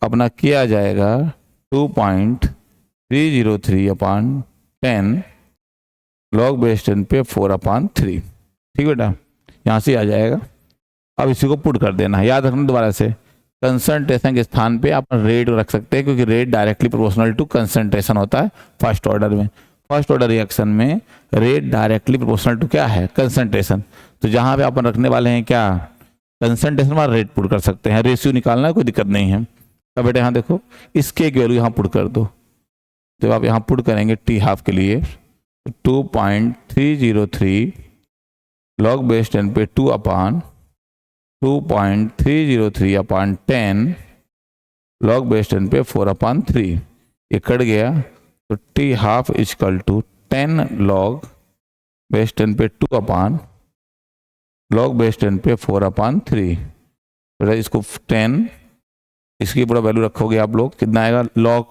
अपना किया जाएगा 2.303 अपान 10 log बेस 10 पे 4 अपान 3। ठीक बेटा, यहाँ से आ जाएगा। अब इसी को पुट कर देना है, याद रखना दोबारा से, कंसंट्रेशन के स्थान पे आप रेट रख सकते हैं, क्योंकि rate directly proportional to concentration होता है फर्स्ट ऑर्डर में। फर्स्ट ऑर्डर रिएक्शन में रेट डायरेक्टली प्रोपोर्शनल टू क्या है, कंसंट्रेशन। तो जहां पे अपन रखने वाले हैं क्या, कंसंट्रेशन में रेट पुट कर सकते हैं, रेशियो निकालना है, कोई दिक्कत नहीं है। अब बेटा यहाँ देखो, इसके एक वैल्यू यहाँ पुट कर दो। तो आप यहाँ पुट करेंगे टी हाफ के लिए 2.303 लॉग बेस 10 पे 2 अपान 2.303 अपान 10 लॉग बेस 10 पे 4 अपान 3। ये कट गया, तो T half is equal to 10 log base 10 पे 2 अपान लॉग बेस 10 पे 4 अपान 3। तो इसको 10, इसकी पूरा वैल्यू रखोगे आप लोग, कितना आएगा, लॉग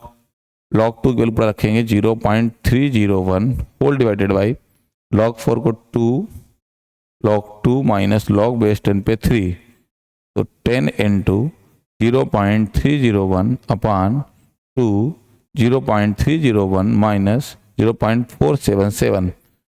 2 की वैल्यू पूरा रखेंगे 0.301 होल डिवाइडेड बाई लॉग 4 को 2 log 2 माइनस लॉग बेस 10 पे 3। तो 10 इंटू 0.301 अपान 2 0.301 माइनस 0.477।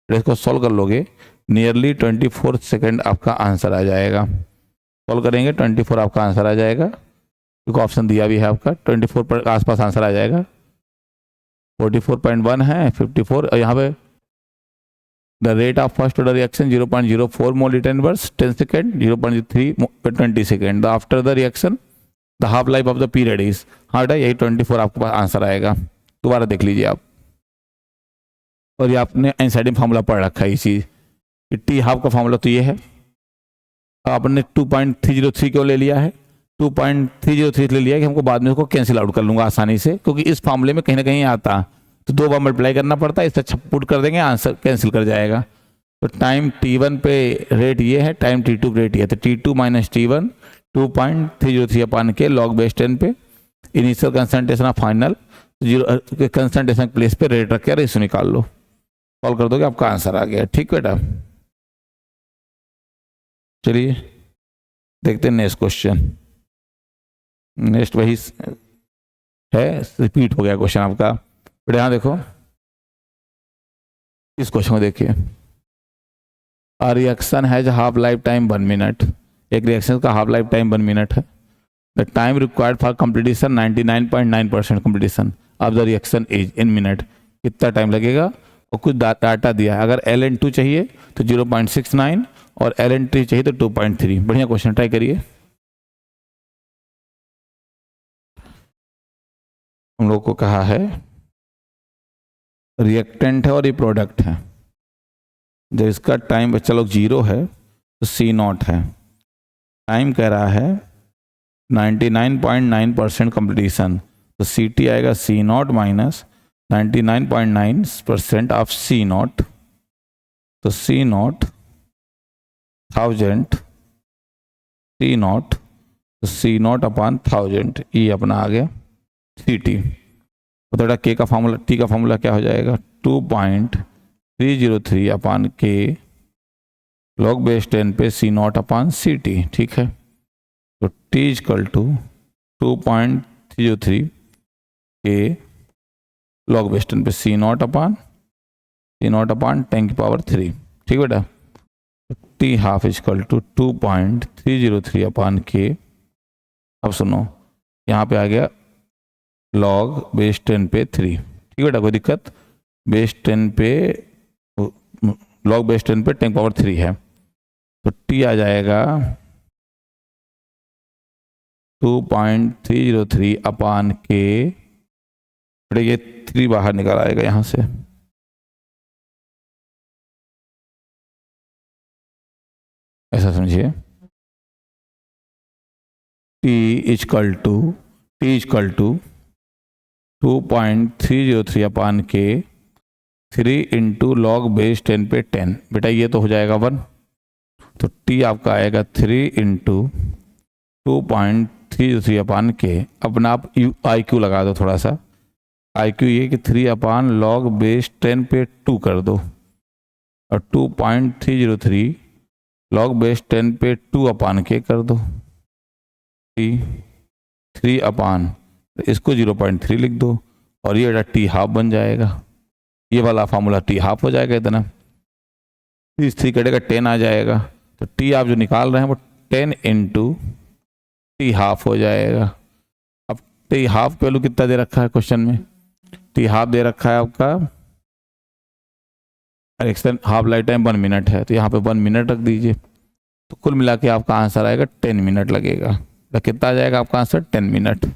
इसको सॉल्व कर लोगे, नियरली 24 सेकेंड आपका आंसर आ जाएगा। सॉल्व करेंगे 24 आपका आंसर आ जाएगा, क्योंकि ऑप्शन दिया भी है आपका, 24 पर आसपास आंसर आ जाएगा। 44.1 है, 54, और यहाँ पे the rate of first order reaction 0.04 mole return inverse 10 second, 0.3 20 second. After the reaction the half life of the period is, हाँ बेटा यही 24 आपके पास आंसर आएगा। दोबारा देख लीजिए आप, और ये आपने एनसाइडिंग फार्मूला पढ़ रखा है इसी, टी हाफ का फार्मूला तो ये है। आपने 2.303 क्यों ले लिया है, 2.303 ले लिया कि हमको बाद में उसको कैंसिल आउट कर लूंगा आसानी से, क्योंकि इस फार्मूले में कहीं ना कहीं आता, तो 2 बार मल्टीप्लाई करना पड़ता है, इससे अच्छा पुट कर देंगे, आंसर कैंसिल कर जाएगा। तो टाइम T1 पे रेट ये है, टाइम T2 पे रेट ये है, तो T2 minus T1 2.303 upon K log base 10 पे initial concentration of final 0 concentration place पे रेट रख के रेशियो निकाल लो, सॉल्व कर दोगे आपका आंसर आ गया। ठीक बेटा, चलिए देखते हैं नेक्स्ट क्वेश्चन। नेक्स्ट वही है, रिपीट हो गया क्वेश्चन आपका। बेटा यहाँ देखो, इस क्वेश्चन को देखिए, a reaction has half life time 1 minute. एक रिएक्शन का हाफ लाइफ टाइम 1 मिनट है। The time required for completion 99.9% completion of the reaction is in minute. कितना टाइम लगेगा, और कुछ डाटा दिया है। अगर ln2 चाहिए तो 0.69 और ln3 चाहिए तो 2.3। बढ़िया क्वेश्चन, ट्राई करिए। हम लोग को कहा है रिएक्टेंट है और ये प्रोडक्ट है, जब इसका टाइम बच्चा लोग 0 है तो C0 है, टाइम कह रहा है 99.9% कंप्लीशन, तो CT आएगा C0 माइनस 99.9% ऑफ C0। तो C0 1000, C0 तो C0 अपान 1000, ये अपना आ गया CT। तो बेटा के का फार्मूला, टी का फार्मूला क्या हो जाएगा, 2.303 अपान के लॉग बेस 10 पे C0 अपान CT। ठीक है, तो T इजकल टू 2.303 के लॉग बेस 10 पे C0 अपान 10 की पावर 3। ठीक बेटा, T half is equal to 2.303 upon के, अब सुनो यहाँ पे आ गया लॉग बेस 10 पे 3। ठीक बेटा, कोई दिक्कत, बेस 10 पे लॉग बेस 10 पे 10 पावर 3 है, तो T आ जाएगा 2.303 अपान के, ये 3 बाहर निकल आएगा यहाँ से, ऐसा समझिए। T इजकल टू 2.303 अपान के 3 इंटू लॉग बेस 10 पे 10। बेटा ये तो हो जाएगा 1, तो T आपका आएगा 3 इंटू 2.303 अपान के। अपना आप IQ लगा दो थोड़ा सा, IQ ये कि 3 अपान लॉग बेस 10 पे 2 कर दो, और 2.303 लॉग बेस 10 पे 2 अपान के कर दो, 3 अपान, इसको 0.3 लिख दो, और ये T हाफ बन जाएगा। ये वाला फार्मूला T हाफ हो जाएगा इतना, 3 कटेगा 10 आ जाएगा। तो T आप जो निकाल रहे हैं वो 10 इंटू टी हाफ हो जाएगा। अब टी हाफ की वैल्यू कितना दे रखा है क्वेश्चन में, टी हाफ दे रखा है आपका reaction half life time 1 minute है, तो यहाँ पे 1 मिनट रख दीजिए। तो कुल मिला के आपका आंसर आएगा 10 मिनट लगेगा। तो कितना आ जाएगा आपका आंसर 10 मिनट।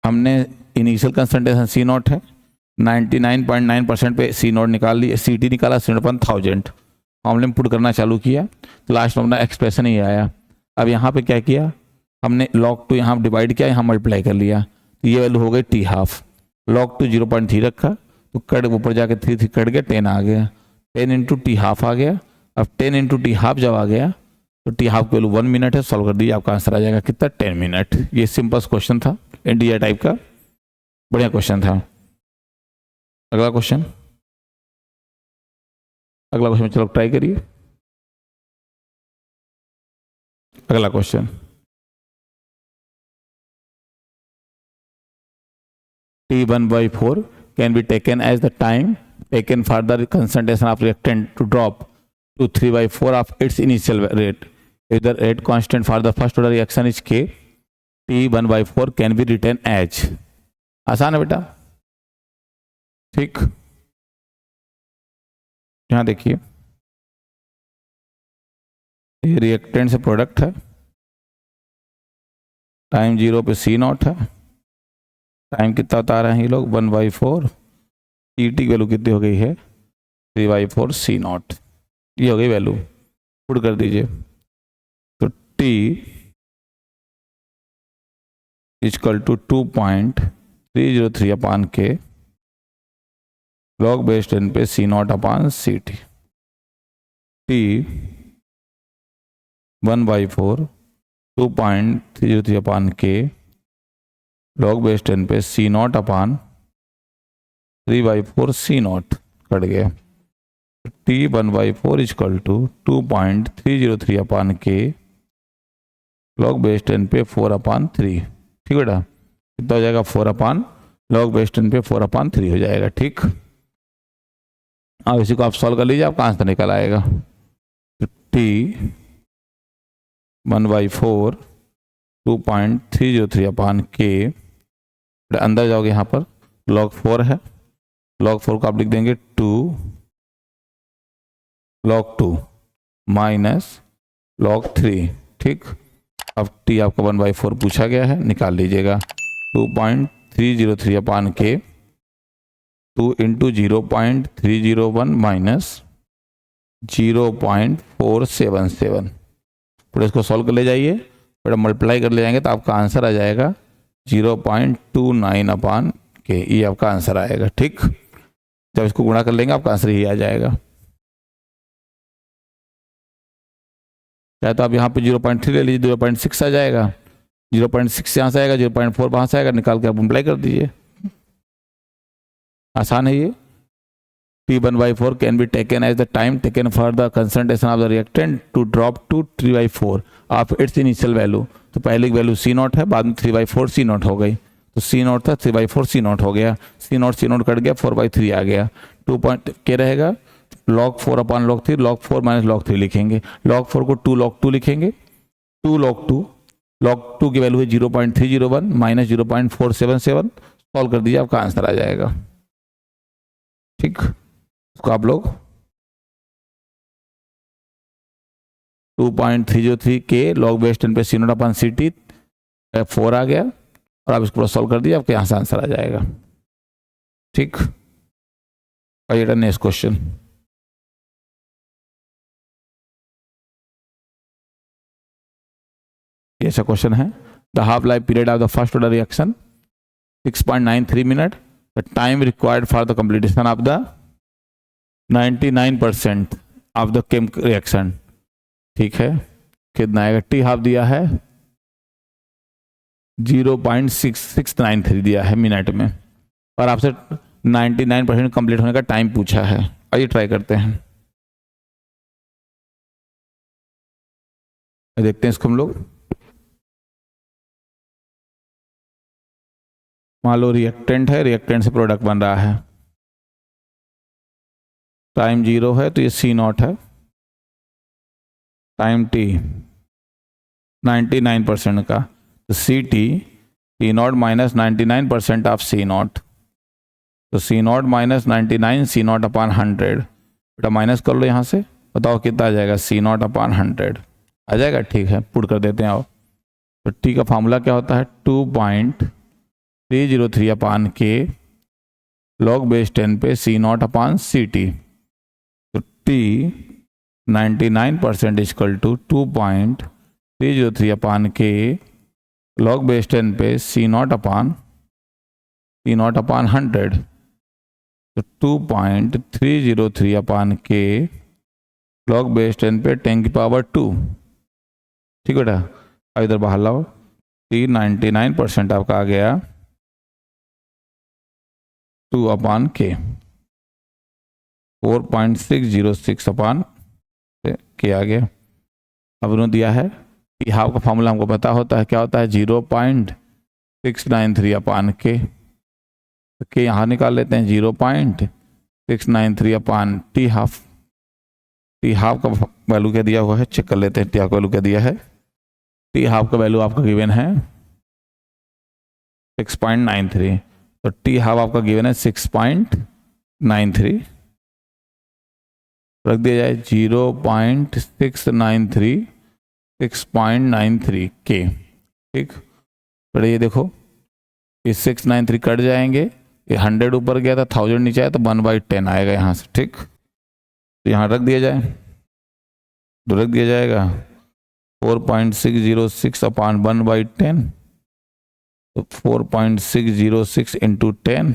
हमने इनिशियल कंसंट्रेशन सी नॉट है, 99.9% पे सी नॉट निकाल लिया, सी टी निकाला, सी नॉट 1000 फॉर्मूले में पुट करना चालू किया, तो लास्ट में अपना एक्सप्रेशन ही आया। अब यहाँ पे क्या किया हमने, log 2 यहाँ डिवाइड किया, यहाँ मल्टीप्लाई कर लिया, तो ये वैल्यू हो गई टी हाफ। log 2 0.3 रखा, तो कट ऊपर जाके 3 कट गया, 10 आ गया, 10 इंटू टी हाफ आ गया। अब 10 इंटू टी हाफ जब आ गया तो टी हाफ की वैल्यू 1 मिनट है, सॉल्व कर दीजिए, आपका आंसर आ जाएगा कितना 10 मिनट। ये सिंपल क्वेश्चन था, एनडीए टाइप का, बढ़िया क्वेश्चन था। अगला क्वेश्चन, अगला क्वेश्चन चलो ट्राई करिए। अगला question, T1/4 can be taken as the time taken for the concentration of reactant to drop to 3/4 of its initial rate. If the rate constant for the first order reaction is K, T1/4 can be written as। आसान है बेटा, ठीक। यहाँ देखिए, ये reactant से product है, time 0 पे सी नॉट है, टाइम कितना बता रहे हैं ये लोग 1/4, टी टी की वैल्यू कितनी हो गई है 3/4 सी नॉट, ये हो गई वैल्यू, पुट कर दीजिए। तो T equal to 2.303 upon K log base 10 पे C not upon C T. T 1/4 2.303 upon K log base 10 पे C not upon 3/4 C naught cut गया। T 1/4 equal to 2.303 upon K log base 10 पे 4/3। ठीक बेटा, कितना हो जाएगा 4 अपान लॉग बेस 10 पे 4/3 हो जाएगा। ठीक, अब इसी को आप सॉल्व कर लीजिए, आपका आंसर निकल आएगा। टी 1/4 2.303 अपान के, अंदर जाओगे यहाँ पर log 4 है, log 4 को आप लिख देंगे 2 log 2 माइनस log 3। ठीक, अब t आपका 1/4 पूछा गया है, निकाल लीजिएगा। 2.303 अपान के 2 इंटू 0.301 माइनस 0.477। फिर इसको सॉल्व कर ले जाइए, फिर मल्टीप्लाई कर ले जाएंगे तो आपका आंसर आ जाएगा 0.29 अपान के, ये आपका आंसर आएगा। ठीक, जब इसको गुणा कर लेंगे आपका आंसर ही आ जाएगा। चाहे तो आप यहाँ पे 0.3 ले लीजिए, 0.6 आ जाएगा, 0.6 यहाँ से आएगा, 0.4 वहाँ से आएगा, निकाल के आप मल्टीप्लाई कर दीजिए, आसान है ये। T1/4 can be taken as the time taken for the concentration of the reactant to drop to 3/4 of its initial value। तो पहले की वैल्यू सी नॉट है, बाद में 3/4 सी नॉट हो गई, तो सी नॉट था 3/4 सी नॉट हो गया, सी नॉट कट गया, 4/3 आ गया। 2 पॉइंट क्या रहेगा log 4 अपान log 3, log 4 माइनस log 3 लिखेंगे, log 4 को 2 log 2 लिखेंगे, 2 log 2 की वैल्यू है 0.301 माइनस 0.477, सॉल्व कर दीजिए, आपका आंसर आ जाएगा। ठीक, इसको आप लोग 2.303 के लॉग बेस 10 पे C not upon C T 4 आ गया, और आप इसको सॉल्व कर दिए, आपके यहाँ से आंसर आ जाएगा। ठीक, आइए नेक्स्ट क्वेश्चन। ये ऐसा क्वेश्चन है, the half life period of the first order reaction 6.93 minute, the time required for the completion of the 99% of the came reaction. ठीक है, कितना आएगा, टी हाफ दिया है 0.6693 दिया है मिनट में, और आपसे 99% कंप्लीट होने का टाइम पूछा है। आइए ट्राई करते हैं, देखते हैं इसको हम लोग। मान लो रिएक्टेंट है, रिएक्टेंट से प्रोडक्ट बन रहा है, टाइम 0 है तो ये सी नॉट है, टाइम टी 99% का, तो C T not minus 99% of C not, तो C not minus 99 C not upon 100, बेटा माइनस कर लो यहाँ से, बताओ कितना आ जाएगा, सी नॉट अपान 100 आ जाएगा। ठीक है, पुट कर देते हैं। आओ, तो टी का फार्मूला क्या होता है, 2.303 अपान के लॉग बेस 10 पे C not upon C T, तो T 99% equal to 2.303 upon K log base 10 पे सी नॉट अपान 100, तो 2.303 अपान के लॉग बेस 10 पे 10 की पावर 2। ठीक है बेटा, अब इधर बाहर लाओ, टी 99% आपका आ गया 2 अपान के, 4.606 अपान के आ गया। अब उन्होंने दिया है टी हाफ का फॉर्मूला हमको पता होता है, क्या होता है, 0.693 अपान के यहाँ निकाल लेते हैं, 0.693 अपान टी हाफ। टी हाफ का वैल्यू क्या दिया हुआ है, चेक कर लेते हैं, टी हाफ का वैल्यू क्या दिया है। टी हाफ का वैल्यू आपका गिवन है 6.93, तो टी हाफ आपका गिवन है 6.93, रख दिया जाए 0.693 6.93 के। ठीक, पर ये देखो ये 693 कट जाएंगे, ये 100 ऊपर गया था, 1000 नीचे आया तो 1/10 आएगा यहाँ से। ठीक, तो यहाँ रख दिया जाए, तो रख दिया जाएगा 4.606 अपान 1/10, तो 4.606 इंटू 10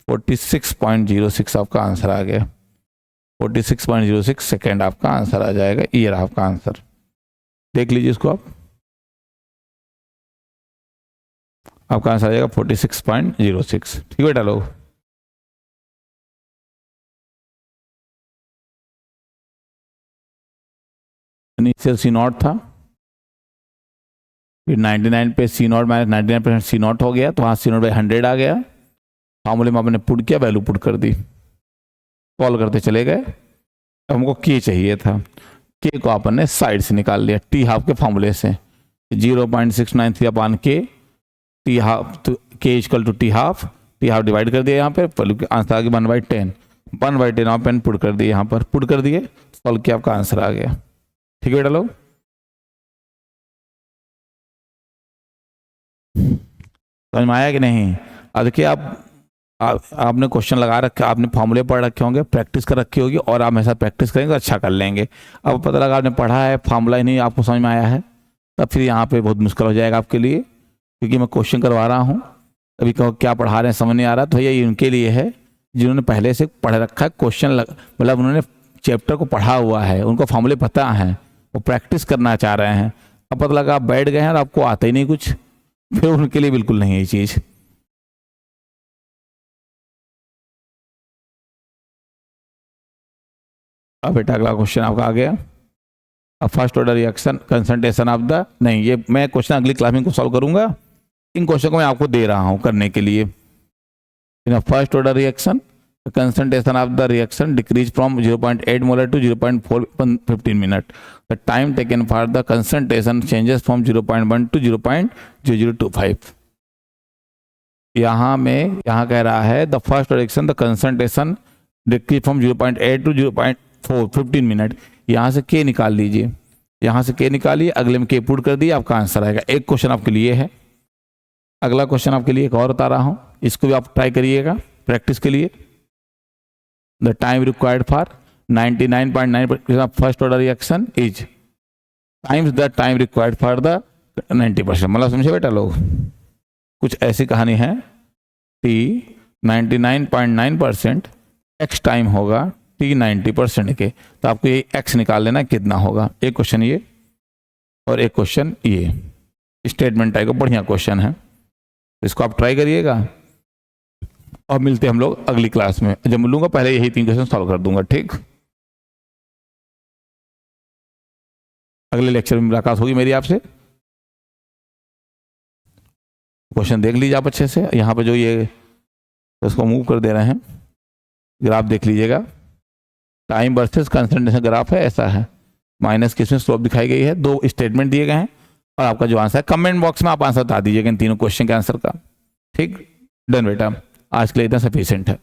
46.06 आपका आंसर आ गया। 46.06 सेकेंड आपका आंसर आ जाएगा। ये रहा आपका आंसर, देख लीजिए इसको आप, आपका आंसर आ जाएगा 46.06। ठीक है बेटा लोग, इनिशियल सी नॉट था, फिर 99 पे C not minus 99% C not हो गया, तो वहाँ सी नॉट बाई 100 आ गया। फार्मूले में आपने पुट किया, वैल्यू पुट कर दी, सॉल्व करते चले गए। अब हमको के चाहिए था, के को आपने साइड से निकाल लिया टी हाफ के फार्मूले से, 0.693 अपान के टी हाफ, तो K equal to T half divide कर दिया यहाँ पे, वैल्यू के आंसर आ गया 1/10। 1/10 आप पेन पुट कर दिए, यहाँ पर पुट कर दिए, सॉल्व किया, आपका आंसर आ गया। ठीक है बेटा लोग, समझ में आया कि नहीं। अब देखिए आपने क्वेश्चन लगा रखे, आपने फॉर्मूले पढ़ रखे होंगे, प्रैक्टिस कर रखी होगी, और आप हमेशा प्रैक्टिस करेंगे तो अच्छा कर लेंगे। अब पता लगा आपने पढ़ा है, फॉर्मूला ही नहीं आपको समझ में आया है, तब फिर यहाँ पे बहुत मुश्किल हो जाएगा आपके लिए, क्योंकि मैं क्वेश्चन करवा रहा हूँ। अभी कहो क्या पढ़ा रहे हैं समझ नहीं आ रहा, तो ये उनके लिए है जिन्होंने पहले से पढ़ रखा है, क्वेश्चन मतलब उन्होंने चैप्टर को पढ़ा हुआ है, उनको फॉर्मूले पता हैं, वो प्रैक्टिस करना चाह रहे हैं। अब पता लगा आप बैठ गए हैं और आपको आता ही नहीं कुछ, फिर उनके लिए बिल्कुल नहीं है ये चीज़। अब बेटा अगला क्वेश्चन आपका आ गया, अब first order reaction concentration of the, नहीं ये मैं क्वेश्चन अगली क्लास में सॉल्व करूंगा, इन क्वेश्चन को मैं आपको दे रहा हूं करने के लिए। In first order reaction concentration of the reaction decreased from 0.8 molar to 0.4 15 minute. The time taken for the concentration changes from 0.1 to 0.0025. यहाँ कह रहा है the first reaction the concentration decreased from 0.8 to 0.4 15 minute. यहाँ से k निकाल लीजिए, यहाँ से k निकालिए, अगले में k पुट कर दिए, आपका आंसर आएगा। एक क्वेश्चन आपके लिए है, अगला क्वेश्चन आपके लिए एक और बता रहा हूँ, इसको भी आप ट्राई करिएगा प्रैक्टिस के लिए। The time required for 99.9% of first order reaction is times the time required for the 90%। मतलब समझे बेटा लोग, कुछ ऐसी कहानी है, t 99.9% x टाइम होगा t 90% के, तो आपको ये x निकाल लेना कितना होगा। एक क्वेश्चन ये और एक क्वेश्चन ये, स्टेटमेंट टाइप का बढ़िया क्वेश्चन है, इसको आप ट्राई करिएगा। और मिलते हैं हम लोग अगली क्लास में, जब मिलूंगा पहले यही 3 क्वेश्चन सॉल्व कर दूंगा। ठीक, अगले लेक्चर में मुलाकात होगी मेरी आपसे। क्वेश्चन देख लीजिए आप अच्छे से, यहाँ पे जो ये इसको मूव कर दे रहे हैं, ग्राफ देख लीजिएगा, टाइम वर्सेस कंसंट्रेशन ग्राफ है, ऐसा है। माइनस किसमें स्लोप दिखाई गई है, 2 स्टेटमेंट दिए गए हैं और आपका जो आंसर है कमेंट बॉक्स में आप आंसर बता दीजिएगा इन तीनों क्वेश्चन के आंसर का। ठीक, डन बेटा, आज के लिए इतना सफिशिएंट है।